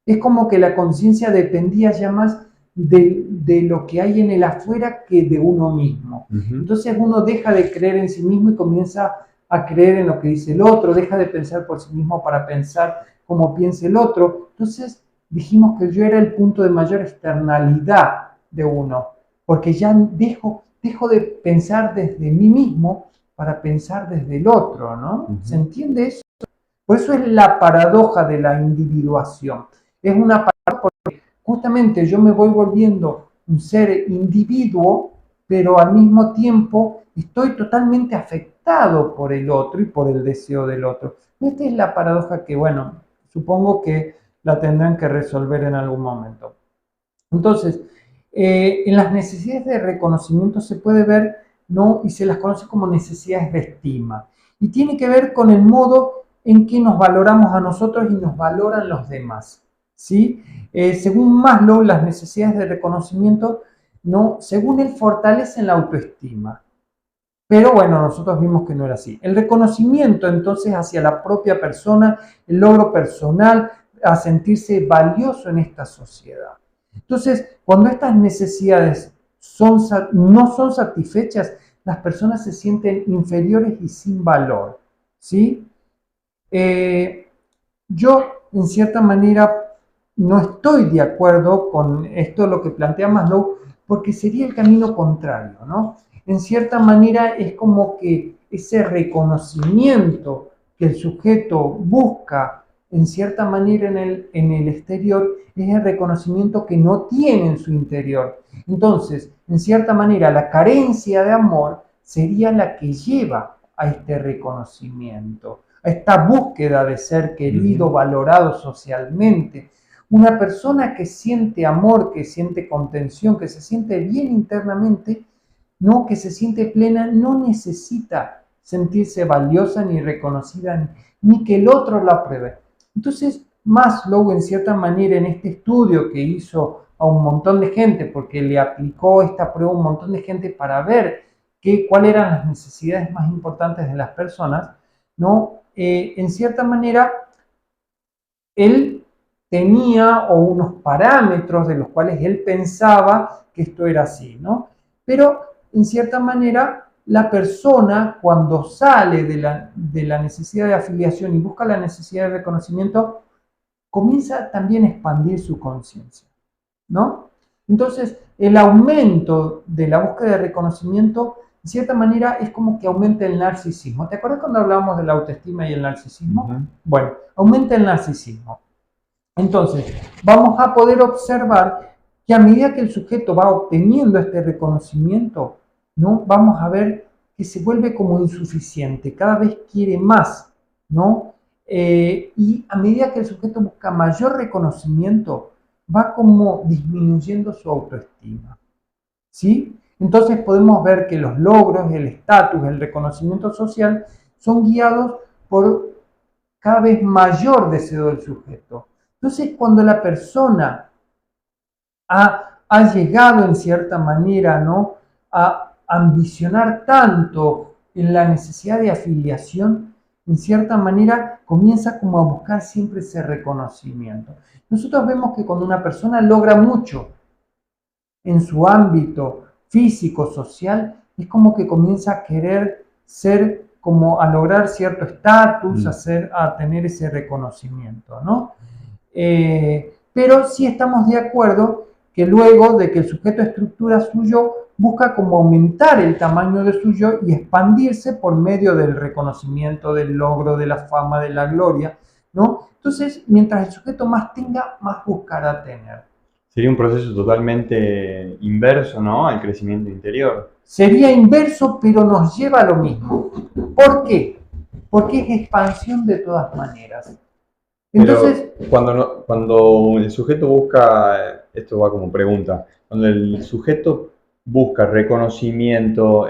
Es como que la conciencia dependía ya más de lo que hay en el afuera que de uno mismo. Entonces uno deja de creer en sí mismo y comienza a creer en lo que dice el otro, deja de pensar por sí mismo para pensar como piensa el otro. Entonces dijimos que el yo era el punto de mayor externalidad de uno, porque ya dejo de pensar desde mí mismo para pensar desde el otro, ¿no? ¿Se entiende eso? Por eso es la paradoja de la individuación. Es una paradoja porque justamente yo me voy volviendo un ser individuo, pero al mismo tiempo estoy totalmente afectado por el otro y por el deseo del otro. Esta es la paradoja que, bueno, supongo que la tendrán que resolver en algún momento. Entonces, en las necesidades de reconocimiento se puede ver, ¿no? Y se las conoce como necesidades de estima. Y tiene que ver con el modo en que nos valoramos a nosotros y nos valoran los demás, ¿sí? Según Maslow, las necesidades de reconocimiento, ¿no? Según él, fortalecen la autoestima. Pero bueno, nosotros vimos que no era así. El reconocimiento entonces hacia la propia persona, el logro personal, a sentirse valioso en esta sociedad. Entonces, cuando estas necesidades no son satisfechas, las personas se sienten inferiores y sin valor, ¿sí? Yo, en cierta manera, no estoy de acuerdo con esto, lo que plantea Maslow, porque sería el camino contrario, ¿no? En cierta manera es como que ese reconocimiento que el sujeto busca, en cierta manera en el exterior, es el reconocimiento que no tiene en su interior. Entonces, en cierta manera, la carencia de amor sería la que lleva a este reconocimiento, a esta búsqueda de ser querido, valorado socialmente. Una persona que siente amor, que siente contención, que se siente bien internamente, no, que se siente plena, no necesita sentirse valiosa ni reconocida, ni que el otro la apruebe. Entonces, Maslow, en cierta manera, en este estudio que hizo a un montón de gente, porque le aplicó esta prueba a un montón de gente para ver cuáles eran las necesidades más importantes de las personas, ¿no? En cierta manera, él tenía unos parámetros de los cuales él pensaba que esto era así, ¿no? Pero, en cierta manera, la persona cuando sale de la necesidad de afiliación y busca la necesidad de reconocimiento, comienza también a expandir su conciencia, ¿no? Entonces, el aumento de la búsqueda de reconocimiento, en cierta manera, es como que aumenta el narcisismo. ¿Te acuerdas cuando hablábamos de la autoestima y el narcisismo? Bueno, aumenta el narcisismo. Entonces, vamos a poder observar que a medida que el sujeto va obteniendo este reconocimiento, ¿no? Vamos a ver que se vuelve como insuficiente, cada vez quiere más, ¿no? Y a medida que el sujeto busca mayor reconocimiento, va como disminuyendo su autoestima, ¿sí? Entonces podemos ver que los logros, el estatus, el reconocimiento social son guiados por cada vez mayor deseo del sujeto. Entonces, cuando la persona ha llegado en cierta manera, ¿no?, a ambicionar tanto en la necesidad de afiliación, en cierta manera comienza como a buscar siempre ese reconocimiento. Nosotros vemos que cuando una persona logra mucho en su ámbito físico, social, es como que comienza a querer ser, como a lograr cierto estatus, a tener ese reconocimiento, ¿no? Pero sí estamos de acuerdo que luego de que el sujeto estructura su yo, busca como aumentar el tamaño de su yo y expandirse por medio del reconocimiento, del logro, de la fama, de la gloria, ¿no? Entonces, mientras el sujeto más tenga, más buscará tener. Sería un proceso totalmente inverso, ¿no?, al crecimiento interior. Sería inverso, pero nos lleva a lo mismo. ¿Por qué? Porque es expansión de todas maneras. Entonces, pero cuando el sujeto busca, esto va como pregunta, cuando el sujeto busca reconocimiento,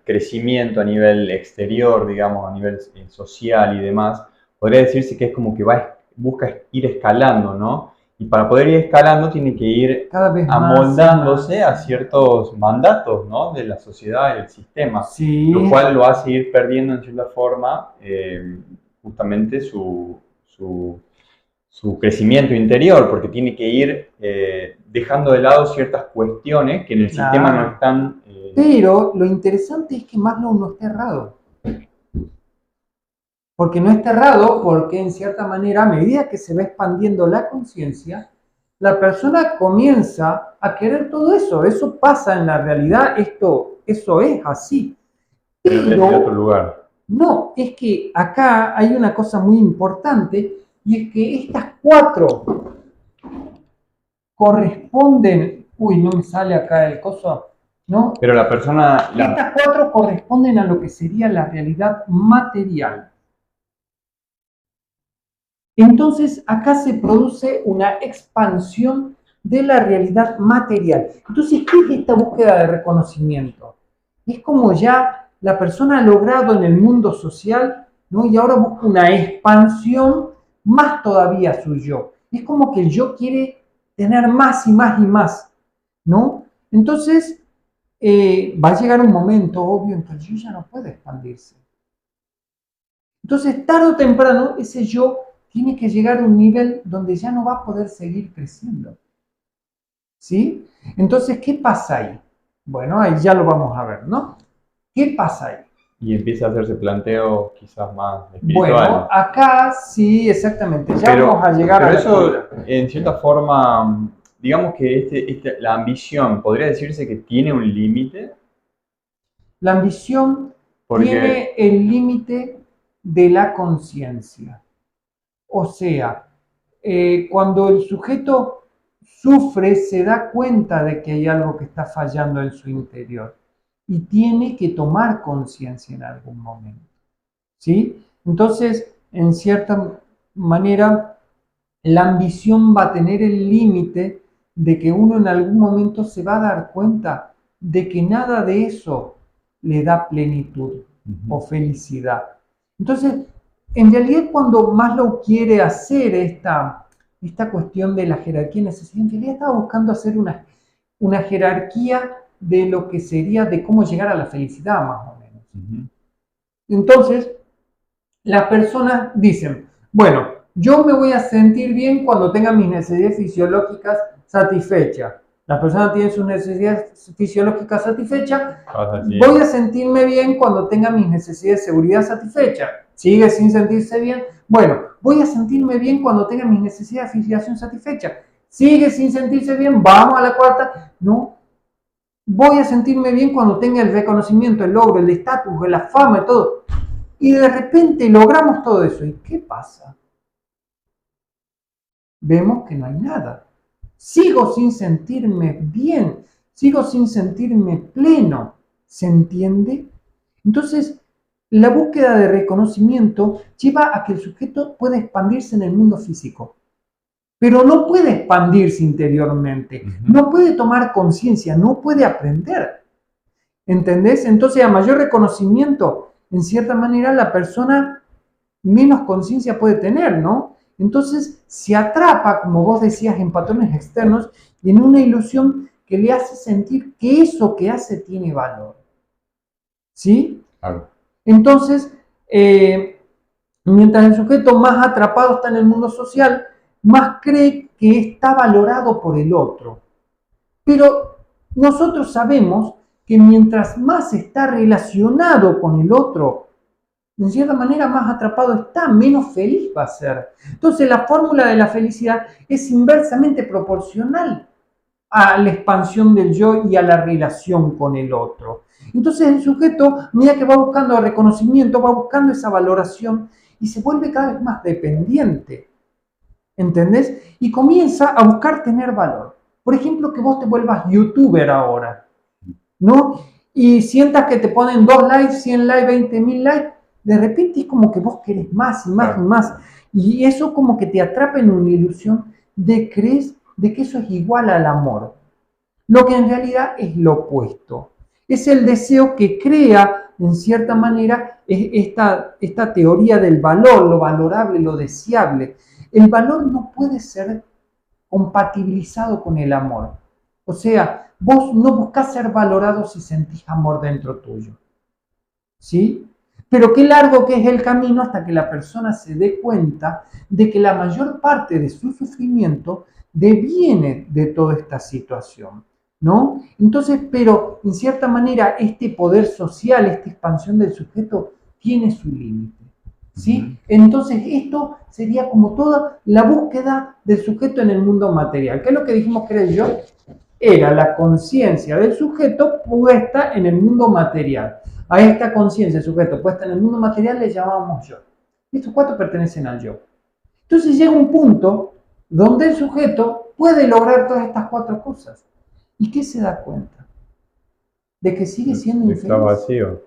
crecimiento a nivel exterior, digamos, a nivel social y demás, podría decirse que es como que busca ir escalando, ¿no? Y para poder ir escalando tiene que ir cada vez amoldándose a ciertos mandatos, ¿no?, de la sociedad y del sistema, sí, lo cual lo hace ir perdiendo en cierta forma justamente su crecimiento interior, porque tiene que ir dejando de lado ciertas cuestiones que en el sistema no están... Pero lo interesante es que Maslow no está errado. Porque no está errado, porque en cierta manera, a medida que se va expandiendo la conciencia, la persona comienza a querer todo eso. Eso pasa en la realidad, eso es así. Pero desde otro lugar. No, es que acá hay una cosa muy importante, y es que estas 4 corresponden... Uy, no me sale acá el coso, ¿no? Pero la persona... Estas 4 corresponden a lo que sería la realidad material. Entonces, acá se produce una expansión de la realidad material. Entonces, ¿qué es esta búsqueda de reconocimiento? Es como ya la persona ha logrado en el mundo social, ¿no?, y ahora busca una expansión más todavía su yo. Es como que el yo quiere tener más y más y más, ¿no? Entonces, va a llegar un momento, obvio, en que el yo ya no puede expandirse. Entonces, tarde o temprano, ese yo tiene que llegar a un nivel donde ya no va a poder seguir creciendo. ¿Sí? Entonces, ¿qué pasa ahí? Bueno, ahí ya lo vamos a ver, ¿no? ¿Qué pasa ahí? Y empieza a hacerse planteos quizás más espirituales. Bueno, acá sí, exactamente. Ya vamos a llegar a eso, en cierta forma, digamos que la ambición, ¿podría decirse que tiene un límite? La ambición tiene el límite de la conciencia. O sea, cuando el sujeto sufre, se da cuenta de que hay algo que está fallando en su interior y tiene que tomar conciencia en algún momento. ¿Sí? Entonces, en cierta manera, la ambición va a tener el límite de que uno en algún momento se va a dar cuenta de que nada de eso le da plenitud o felicidad. Entonces, en realidad, cuando Maslow quiere hacer esta cuestión de la jerarquía de necesidad, en realidad estaba buscando hacer una jerarquía de lo que sería de cómo llegar a la felicidad, más o menos. Entonces, las personas dicen, bueno, yo me voy a sentir bien cuando tenga mis necesidades fisiológicas satisfechas. La persona tiene sus necesidades fisiológicas satisfechas. Voy a sentirme bien cuando tenga mis necesidades de seguridad satisfechas. Sigue sin sentirse bien. Bueno, voy a sentirme bien cuando tenga mis necesidades de afiliación satisfechas. Sigue sin sentirse bien. Vamos a la 4. No. Voy a sentirme bien cuando tenga el reconocimiento, el logro, el estatus, la fama y todo. Y de repente logramos todo eso. ¿Y qué pasa? Vemos que no hay nada. Sigo sin sentirme bien, sigo sin sentirme pleno. ¿Se entiende? Entonces, la búsqueda de reconocimiento lleva a que el sujeto pueda expandirse en el mundo físico, pero no puede expandirse interiormente, no puede tomar conciencia, no puede aprender. ¿Entendés? Entonces, a mayor reconocimiento, en cierta manera, la persona menos conciencia puede tener, ¿no? Entonces se atrapa, como vos decías, en patrones externos en una ilusión que le hace sentir que eso que hace tiene valor. ¿Sí? Claro. Entonces, mientras el sujeto más atrapado está en el mundo social, más cree que está valorado por el otro. Pero nosotros sabemos que mientras más está relacionado con el otro, en cierta manera más atrapado está, menos feliz va a ser. Entonces la fórmula de la felicidad es inversamente proporcional a la expansión del yo y a la relación con el otro. Entonces el sujeto, a medida que va buscando reconocimiento, va buscando esa valoración y se vuelve cada vez más dependiente. ¿Entendés? Y comienza a buscar tener valor. Por ejemplo, que vos te vuelvas youtuber ahora, ¿no? Y sientas que te ponen 2 likes, 100 likes, 20.000 likes, de repente es como que vos querés más y más y más. Y eso como que te atrapa en una ilusión de crees de que eso es igual al amor. Lo que en realidad es lo opuesto. Es el deseo que crea, en cierta manera, esta teoría del valor, lo valorable, lo deseable. El valor no puede ser compatibilizado con el amor. O sea, vos no buscás ser valorado si sentís amor dentro tuyo. ¿Sí? Pero qué largo que es el camino hasta que la persona se dé cuenta de que la mayor parte de su sufrimiento deviene de toda esta situación, ¿no? Entonces, pero en cierta manera este poder social, esta expansión del sujeto tiene su límite, ¿sí? Entonces esto sería como toda la búsqueda del sujeto en el mundo material. ¿Qué es lo que dijimos que era el yo? Era la conciencia del sujeto puesta en el mundo material. A esta conciencia del sujeto puesta en el mundo material le llamamos yo. Estos 4 pertenecen al yo. Entonces llega un punto donde el sujeto puede lograr todas estas 4 cosas. ¿Y qué se da cuenta? De que sigue siendo infeliz. Está vacío.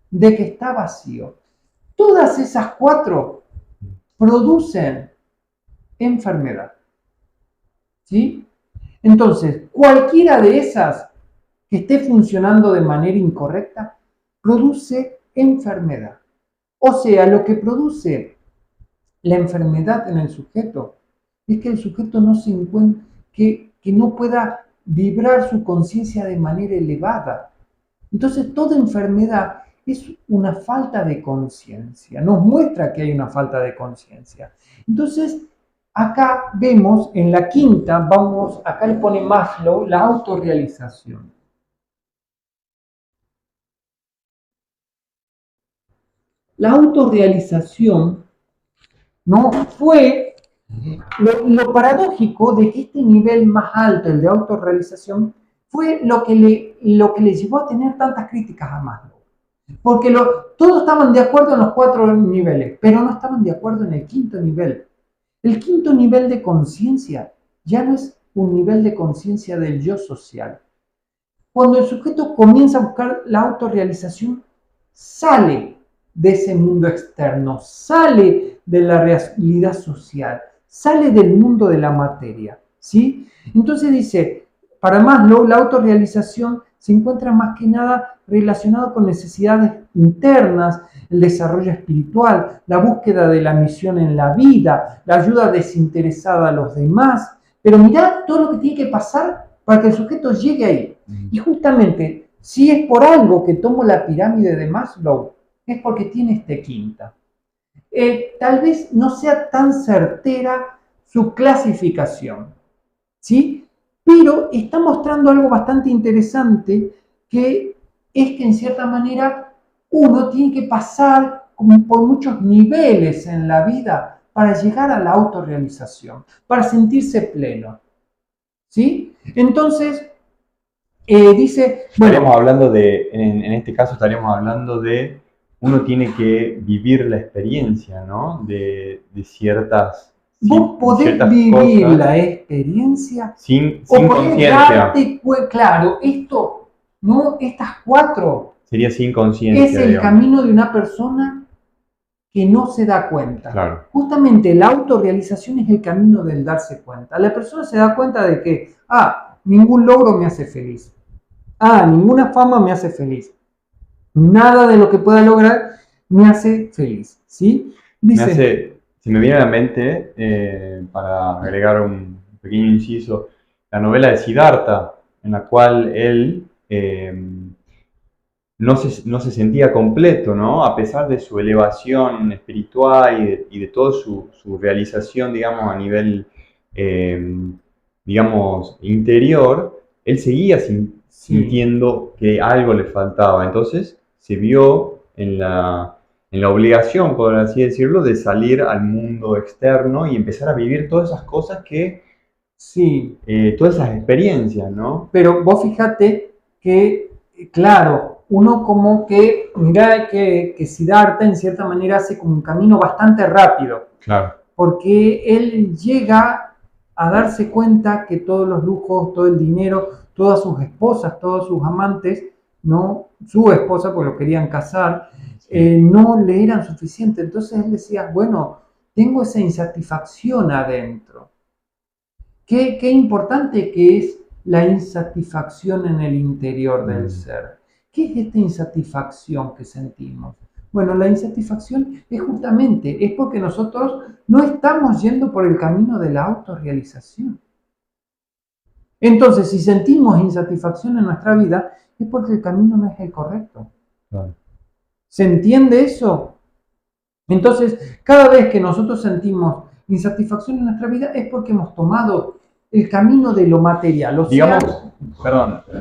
De que está vacío. Todas esas 4 producen enfermedad. ¿Sí? Entonces, cualquiera de esas que esté funcionando de manera incorrecta produce enfermedad. O sea, lo que produce la enfermedad en el sujeto es que el sujeto no se encuentra, que no pueda vibrar su conciencia de manera elevada. Entonces, toda enfermedad es una falta de conciencia, nos muestra que hay una falta de conciencia. Entonces, acá vemos en la quinta, acá le pone Maslow la autorrealización. La autorrealización no fue lo paradójico de que este nivel más alto, el de autorrealización, fue lo que le llevó a tener tantas críticas a Maslow. Porque todos estaban de acuerdo en los 4 niveles, pero no estaban de acuerdo en el quinto nivel. El quinto nivel de conciencia ya no es un nivel de conciencia del yo social. Cuando el sujeto comienza a buscar la autorrealización, sale de ese mundo externo, sale de la realidad social, sale del mundo de la materia, ¿sí? Entonces dice, para Maslow, la autorrealización se encuentra más que nada relacionado con necesidades internas, el desarrollo espiritual, la búsqueda de la misión en la vida, la ayuda desinteresada a los demás. Pero mirá todo lo que tiene que pasar para que el sujeto llegue ahí. Y justamente, si es por algo que tomo la pirámide de Maslow, es porque tiene este quinta. Tal vez no sea tan certera su clasificación, ¿sí? Pero está mostrando algo bastante interesante, que es que en cierta manera uno tiene que pasar por muchos niveles en la vida para llegar a la autorrealización, para sentirse pleno, ¿sí? Entonces, dice... Estaríamos hablando de, en este caso estaríamos hablando de, uno tiene que vivir la experiencia, ¿no? De ciertas... Vos podés vivir la experiencia sin o conciencia. Claro, esto, ¿no? Estas 4 sería sin conciencia. Es el camino de una persona que no se da cuenta. Claro. Justamente la autorrealización es el camino del darse cuenta. La persona se da cuenta de que, ningún logro me hace feliz. Ninguna fama me hace feliz. Nada de lo que pueda lograr me hace feliz, ¿sí? Dice, se me viene a la mente, para agregar un pequeño inciso, la novela de Siddhartha, en la cual él no se sentía completo, ¿no? A pesar de su elevación espiritual y de toda su realización, digamos, a nivel, digamos, interior, él seguía sintiendo que algo le faltaba. Entonces se vio en la obligación, por así decirlo, de salir al mundo externo y empezar a vivir todas esas cosas que, Sí, todas esas experiencias, ¿no? pero vos fíjate que, claro, uno como que, mira que Siddhartha en cierta manera hace como un camino bastante rápido, Claro. porque él llega a darse cuenta que todos los lujos, todo el dinero, todas sus esposas, todos sus amantes, no, su esposa, pues lo querían casar, no le eran suficientes. Entonces él decía, bueno, tengo esa insatisfacción adentro. Qué importante que es la insatisfacción en el interior del ser. ¿Qué es esta insatisfacción que sentimos? Bueno, la insatisfacción es justamente, es porque nosotros no estamos yendo por el camino de la autorrealización. Entonces, si sentimos insatisfacción en nuestra vida, es porque el camino no es el correcto. Claro. ¿Se entiende eso? Entonces, cada vez que nosotros sentimos insatisfacción en nuestra vida es porque hemos tomado el camino de lo material. O sea,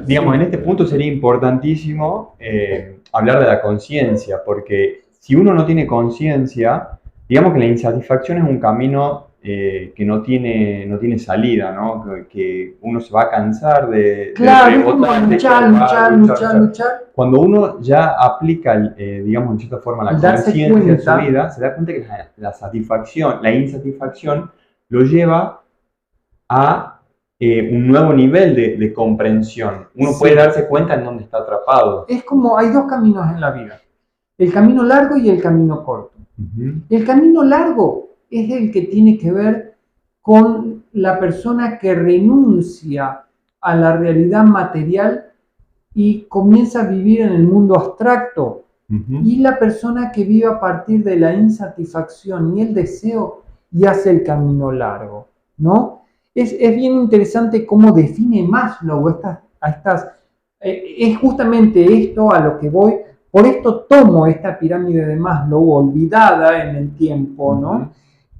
digamos, en este punto sería importantísimo hablar de la conciencia, porque si uno no tiene conciencia, digamos que la insatisfacción es un camino que no tiene salida, ¿no? Que uno se va a cansar de claro, es como rebotar, luchar. Cuando uno ya aplica, digamos, en cierta forma, la conciencia en su vida, se da cuenta que la insatisfacción lo lleva a un nuevo nivel de comprensión. Uno puede darse cuenta en dónde está atrapado. Es como hay dos caminos en la vida, el camino largo y el camino corto. El camino largo es el que tiene que ver con la persona que renuncia a la realidad material y comienza a vivir en el mundo abstracto. Y la persona que vive a partir de la insatisfacción y el deseo y hace el camino largo, ¿no? Es bien interesante cómo define Maslow es justamente esto a lo que voy. Por esto tomo esta pirámide de Maslow olvidada en el tiempo, ¿no?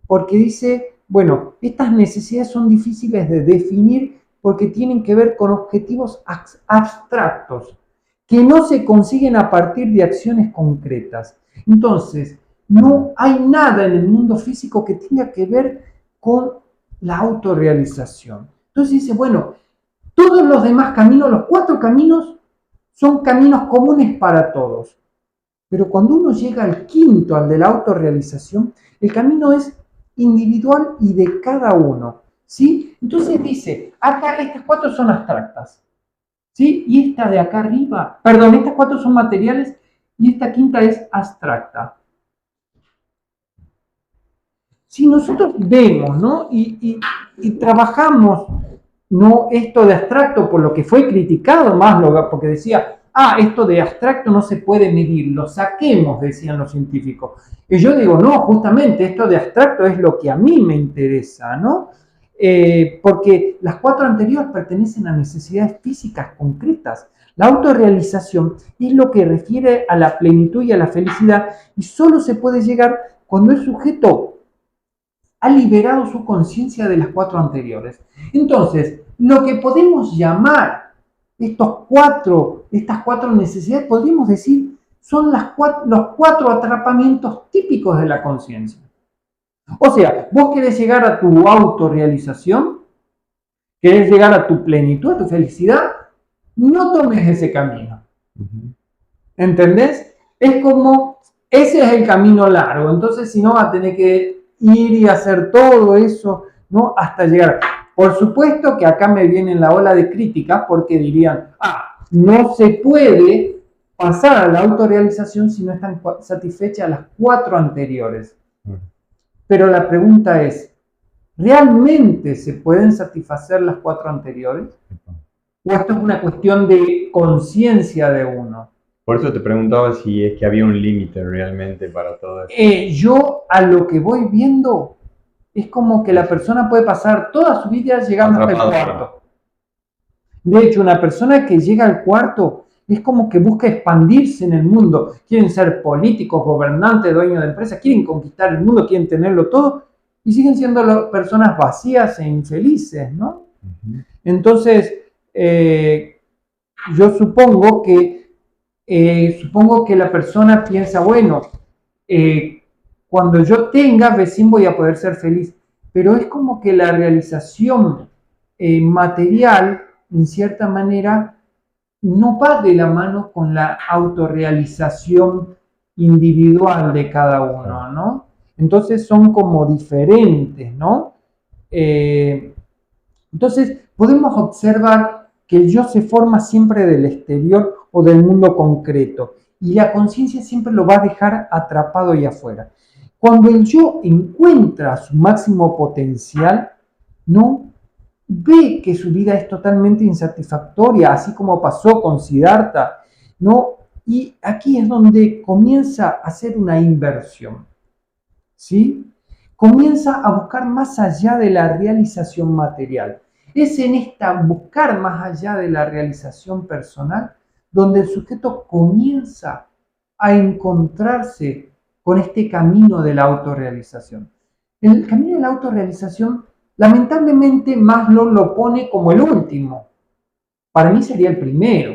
Porque dice, bueno, estas necesidades son difíciles de definir porque tienen que ver con objetivos abstractos que no se consiguen a partir de acciones concretas. Entonces, no hay nada en el mundo físico que tenga que ver con la autorrealización. Entonces dice, bueno, todos los demás caminos, los 4 caminos, son caminos comunes para todos. Pero cuando uno llega al quinto, al de la autorrealización, el camino es individual y de cada uno, ¿sí? Entonces dice, acá estas 4 son abstractas, ¿sí? Y esta de acá arriba, perdón, estas 4 son materiales y esta quinta es abstracta. Si nosotros vemos, ¿no? y trabajamos, ¿no? Esto de abstracto, por lo que fue criticado Maslow, porque decía, esto de abstracto no se puede medir, lo saquemos, decían los científicos. Y yo digo, no, justamente esto de abstracto es lo que a mí me interesa, ¿no? Porque las 4 anteriores pertenecen a necesidades físicas concretas. La autorrealización es lo que refiere a la plenitud y a la felicidad y solo se puede llegar cuando el sujeto ha liberado su conciencia de las 4 anteriores. Entonces, lo que podemos llamar estas 4 necesidades, podríamos decir, son los 4 atrapamientos típicos de la conciencia. O sea, vos querés llegar a tu autorrealización, querés llegar a tu plenitud, a tu felicidad, no tomes ese camino. ¿Entendés? Es como, ese es el camino largo, entonces si no vas a tener que ir y hacer todo eso, ¿no? Hasta llegar. Por supuesto que acá me viene la ola de críticas porque dirían, no se puede pasar a la autorrealización si no están satisfechas las 4 anteriores. Pero la pregunta es, ¿realmente se pueden satisfacer las 4 anteriores? ¿O esto es una cuestión de conciencia de uno? Por eso te preguntaba si es que había un límite realmente para todo esto. Yo a lo que voy viendo es como que la persona puede pasar toda su vida llegando hasta el cuarto. De hecho, una persona que llega al cuarto es como que busca expandirse en el mundo. Quieren ser políticos, gobernantes, dueños de empresas, quieren conquistar el mundo, quieren tenerlo todo y siguen siendo personas vacías e infelices, ¿no? Entonces, yo supongo que la persona piensa, bueno, cuando yo tenga, recién voy a poder ser feliz. Pero es como que la realización material, en cierta manera, no va de la mano con la autorrealización individual de cada uno, ¿no? Entonces son como diferentes, ¿no? Entonces podemos observar que el yo se forma siempre del exterior o del mundo concreto y la conciencia siempre lo va a dejar atrapado y afuera. Cuando el yo encuentra su máximo potencial, ¿no? Ve que su vida es totalmente insatisfactoria, así como pasó con Siddhartha, ¿no? Y aquí es donde comienza a hacer una inversión, ¿sí? Comienza a buscar más allá de la realización material. Es en esta buscar más allá de la realización personal donde el sujeto comienza a encontrarse con este camino de la autorrealización. El camino de la autorrealización, lamentablemente, Maslow lo pone como el último. Para mí sería el primero.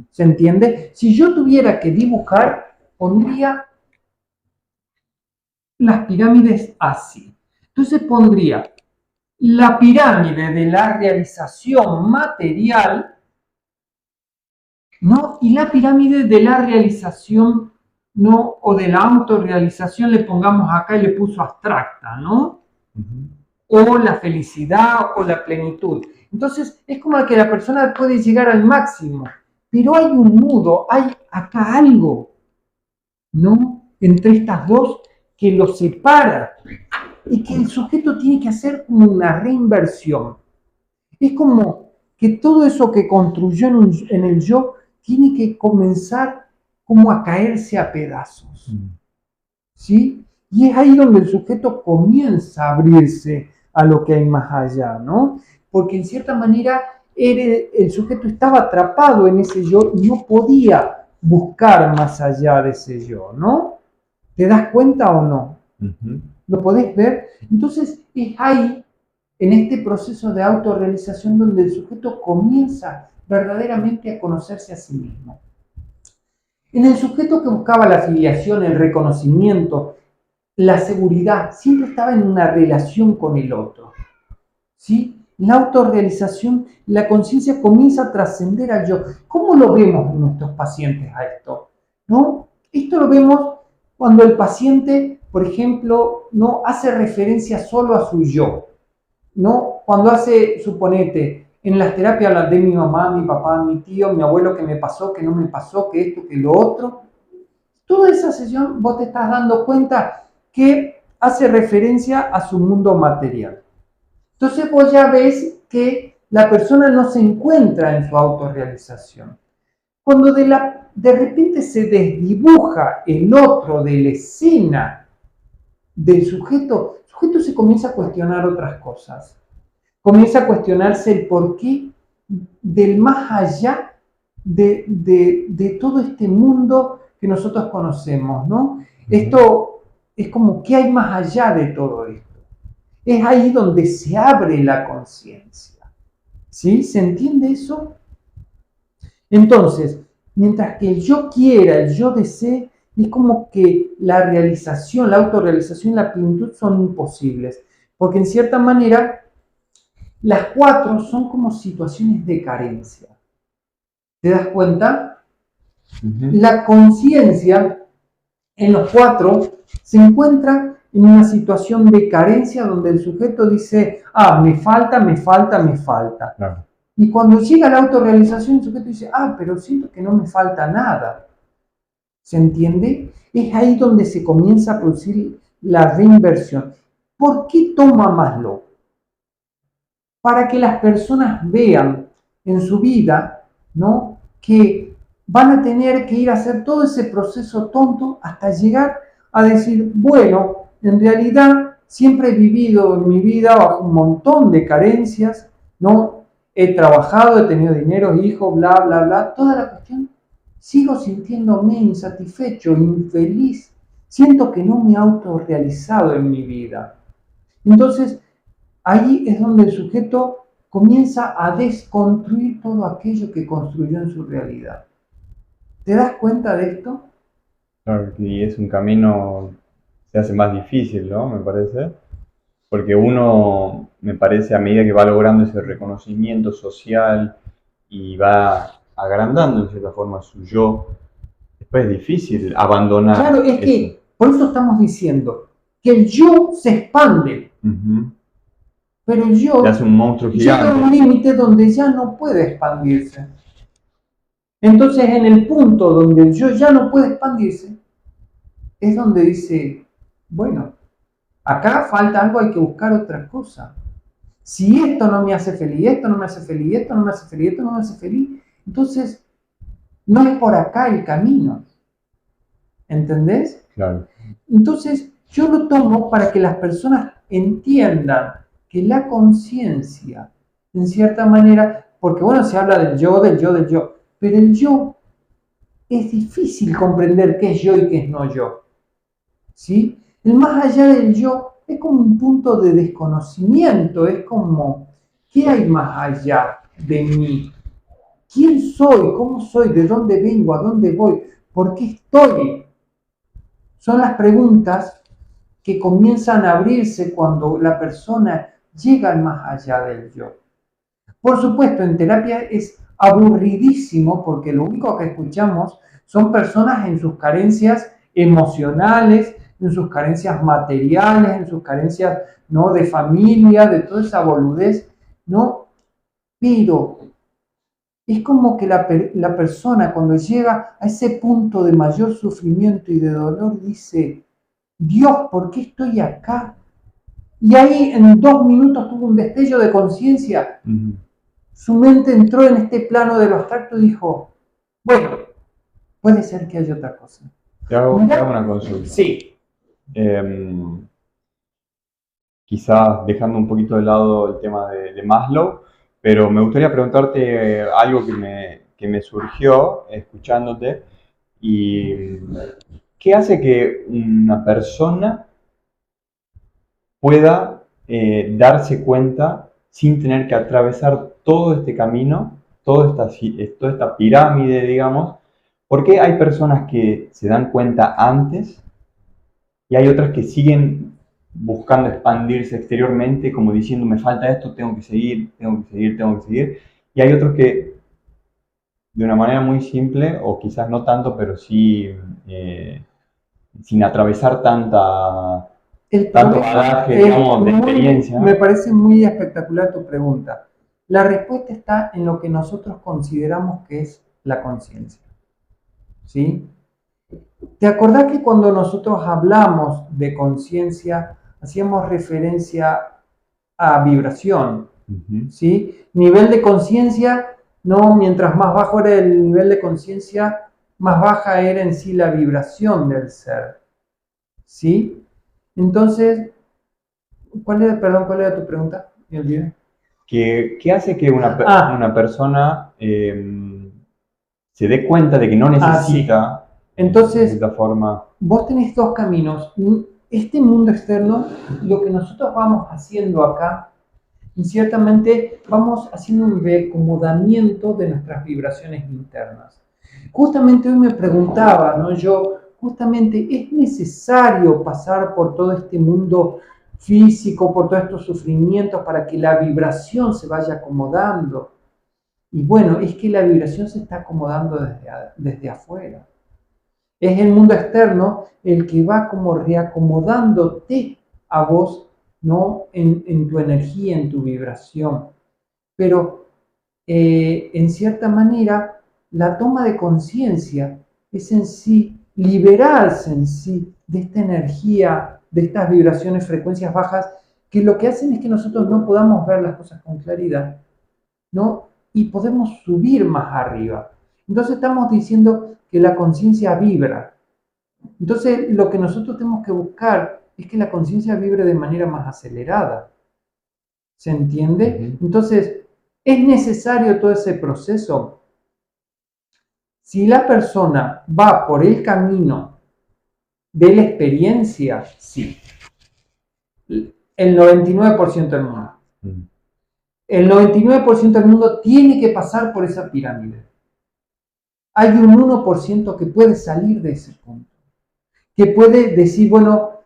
¿Se entiende? Si yo tuviera que dibujar, pondría las pirámides así. Entonces pondría la pirámide de la realización material, ¿no? Y la pirámide de la realización, ¿no? O de la autorrealización, le pongamos acá y le puso abstracta, ¿no? O la felicidad o la plenitud. Entonces es como que la persona puede llegar al máximo, pero hay un nudo, hay acá algo, ¿no? Entre estas dos que lo separa y que el sujeto tiene que hacer como una reinversión. Es como que todo eso que construyó en el yo tiene que comenzar como a caerse a pedazos, ¿sí? Y es ahí donde el sujeto comienza a abrirse a lo que hay más allá, ¿no? Porque en cierta manera el sujeto estaba atrapado en ese yo y no podía buscar más allá de ese yo, ¿no? ¿Te das cuenta o no? ¿Lo podés ver? Entonces es ahí, en este proceso de autorrealización, donde el sujeto comienza verdaderamente a conocerse a sí mismo. En el sujeto que buscaba la afiliación, el reconocimiento, la seguridad, siempre estaba en una relación con el otro, ¿sí? La autorrealización, la conciencia comienza a trascender al yo. ¿Cómo lo vemos en nuestros pacientes a esto? ¿No? Esto lo vemos cuando el paciente, por ejemplo, no hace referencia solo a su yo, ¿no? Cuando hace, suponete, en las terapias hablan de mi mamá, mi papá, mi tío, mi abuelo, que me pasó, que no me pasó, que esto, que lo otro. Toda esa sesión vos te estás dando cuenta que hace referencia a su mundo material. Entonces vos ya ves que la persona no se encuentra en su autorrealización. Cuando de repente se desdibuja el otro de la escena del sujeto, el sujeto se comienza a cuestionar otras cosas. Comienza a cuestionarse el porqué del más allá de todo este mundo que nosotros conocemos, ¿no? Esto es como, ¿qué hay más allá de todo esto? Es ahí donde se abre la conciencia. ¿Sí? ¿Se entiende eso? Entonces, mientras que el yo quiera, el yo desee, es como que la realización, la autorrealización y la plenitud son imposibles. Porque en cierta manera, las cuatro son como situaciones de carencia. ¿Te das cuenta? La conciencia en los cuatro se encuentra en una situación de carencia donde el sujeto dice, me falta, me falta, me falta. Claro. Y cuando llega la autorrealización, el sujeto dice, pero siento que no me falta nada. ¿Se entiende? Es ahí donde se comienza a producir la reinversión. ¿Por qué toma Maslow? Para que las personas vean en su vida, ¿no?, que van a tener que ir a hacer todo ese proceso tonto hasta llegar a decir, bueno, en realidad siempre he vivido en mi vida bajo un montón de carencias, ¿no? he trabajado, he tenido dinero, hijos, bla, bla, bla, toda la cuestión, sigo sintiéndome insatisfecho, infeliz, siento que no me he autorrealizado en mi vida. Entonces, ahí es donde el sujeto comienza a desconstruir todo aquello que construyó en su realidad. ¿Te das cuenta de esto? Claro, y es un camino, se hace más difícil, ¿no? Me parece. Porque uno, me parece, a medida que va logrando ese reconocimiento social y va agrandando en cierta forma su yo, después es difícil abandonar Claro, es eso. que por eso estamos diciendo que el yo se expande, pero el yo Se hace un monstruo llega a un gigante. límite donde ya no puede expandirse. Entonces, en el punto donde el yo ya no puede expandirse, es donde dice, bueno, acá falta algo, hay que buscar otra cosa. Si esto no me hace feliz, esto no me hace feliz, esto no me hace feliz, esto no me hace feliz, entonces no es por acá el camino. ¿Entendés? Claro. Entonces, yo lo tomo para que las personas entiendan que la conciencia, en cierta manera, porque bueno, se habla del yo, del yo, del yo, pero el yo es difícil comprender qué es yo y qué es no yo. ¿Sí? El más allá del yo es como un punto de desconocimiento, es como, ¿qué hay más allá de mí? ¿Quién soy? ¿Cómo soy? ¿De dónde vengo? ¿A dónde voy? ¿Por qué estoy? Son las preguntas que comienzan a abrirse cuando la persona llega al más allá del yo. Por supuesto, en terapia es aburridísimo porque lo único que escuchamos son personas en sus carencias emocionales, en sus carencias materiales, en sus carencias, ¿no?, de familia, de toda esa boludez, ¿no? Pero es como que la persona cuando llega a ese punto de mayor sufrimiento y de dolor dice, Dios, ¿por qué estoy acá? Y ahí en 2 minutos tuvo un destello de conciencia. Su mente entró en este plano de lo abstracto y dijo, bueno, puede ser que haya otra cosa. Te hago una consulta. Sí. Quizás dejando un poquito de lado el tema de Maslow, pero me gustaría preguntarte algo que me surgió escuchándote. ¿Y qué hace que una persona pueda darse cuenta sin tener que atravesar todo este camino, toda esta pirámide, digamos? ¿Por qué hay personas que se dan cuenta antes y hay otras que siguen buscando expandirse exteriormente, como diciendo, me falta esto, tengo que seguir, tengo que seguir, tengo que seguir? Y hay otros que, de una manera muy simple, o quizás no tanto, pero sí sin atravesar tanto bagaje, digamos, de experiencia. Me parece muy espectacular tu pregunta. La respuesta está en lo que nosotros consideramos que es la conciencia. ¿Sí? ¿Te acordás que cuando nosotros hablamos de conciencia, hacíamos referencia a vibración? ¿Sí? Nivel de conciencia, no, mientras más bajo era el nivel de conciencia, más baja era en sí la vibración del ser. ¿Sí? Entonces, ¿cuál era tu pregunta? Me olvidé. ¿Qué hace que una persona se dé cuenta de que no necesita, entonces, de cierta forma? Vos tenés dos caminos. Este mundo externo, lo que nosotros vamos haciendo acá, ciertamente vamos haciendo un reacomodamiento de nuestras vibraciones internas. Justamente hoy me preguntaba, ¿no? Yo, justamente, ¿es necesario pasar por todo este mundo físico, por todos estos sufrimientos para que la vibración se vaya acomodando? Y bueno, es que la vibración se está acomodando desde afuera. Es el mundo externo el que va como reacomodándote a vos, ¿no? En tu energía, en tu vibración. Pero en cierta manera, la toma de conciencia es en sí liberarse en sí de esta energía, de estas vibraciones, frecuencias bajas, que lo que hacen es que nosotros no podamos ver las cosas con claridad, ¿no? Y podemos subir más arriba. Entonces estamos diciendo que la conciencia vibra. Entonces lo que nosotros tenemos que buscar es que la conciencia vibre de manera más acelerada. ¿Se entiende? Entonces, ¿Es necesario todo ese proceso? Si la persona va por el camino de la experiencia, sí. El 99% del mundo. El 99% del mundo tiene que pasar por esa pirámide. Hay un 1% que puede salir de ese punto, que puede decir, bueno,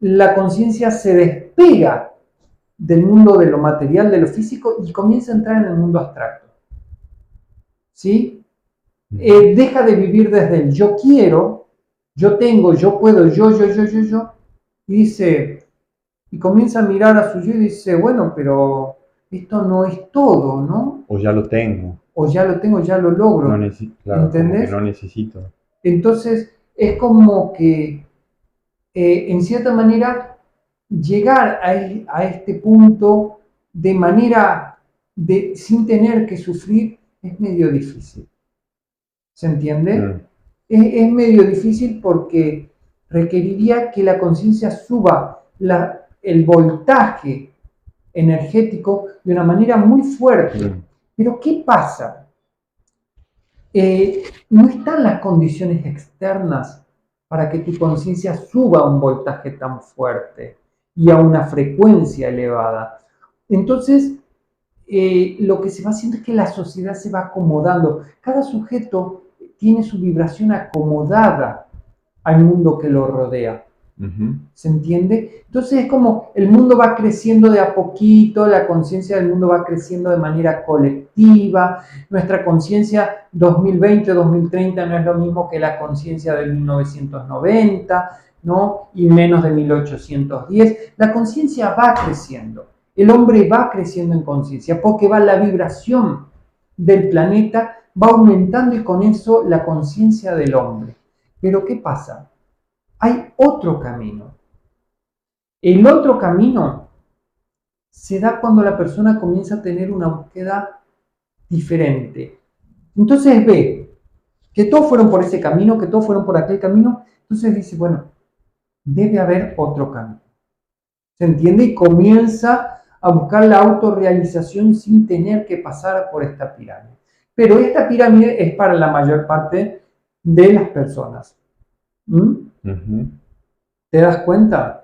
la conciencia se despega del mundo de lo material, de lo físico, y comienza a entrar en el mundo abstracto. ¿Sí? Deja de vivir desde el yo quiero, yo tengo, yo puedo, yo, y dice, y comienza a mirar a su yo y dice, bueno, pero esto no es todo, ¿no? O ya lo tengo. O ya lo tengo, ya lo logro. No claro, ¿entendés? como que no necesito. Entonces, es como que, en cierta manera, llegar a este punto de manera, sin tener que sufrir, es medio difícil. ¿Se entiende? Es medio difícil porque requeriría que la conciencia suba el voltaje energético de una manera muy fuerte. Pero ¿qué pasa? No están las condiciones externas para que tu conciencia suba a un voltaje tan fuerte y a una frecuencia elevada. Entonces, lo que se va haciendo es que la sociedad se va acomodando. Cada sujeto tiene su vibración acomodada al mundo que lo rodea. ¿Se entiende? Entonces es como el mundo va creciendo de a poquito, la conciencia del mundo va creciendo de manera colectiva, nuestra conciencia 2020-2030 no es lo mismo que la conciencia de 1990, ¿no? Y menos de 1810. La conciencia va creciendo, el hombre va creciendo en conciencia porque la vibración del planeta va aumentando y con eso la conciencia del hombre. Pero ¿qué pasa? Hay otro camino. El otro camino se da cuando la persona comienza a tener una búsqueda diferente. Entonces ve que todos fueron por ese camino, que todos fueron por aquel camino. Entonces dice, bueno, debe haber otro camino. ¿Se entiende? Y comienza a buscar la autorrealización sin tener que pasar por esta pirámide. Pero esta pirámide es para la mayor parte de las personas. ¿Te das cuenta?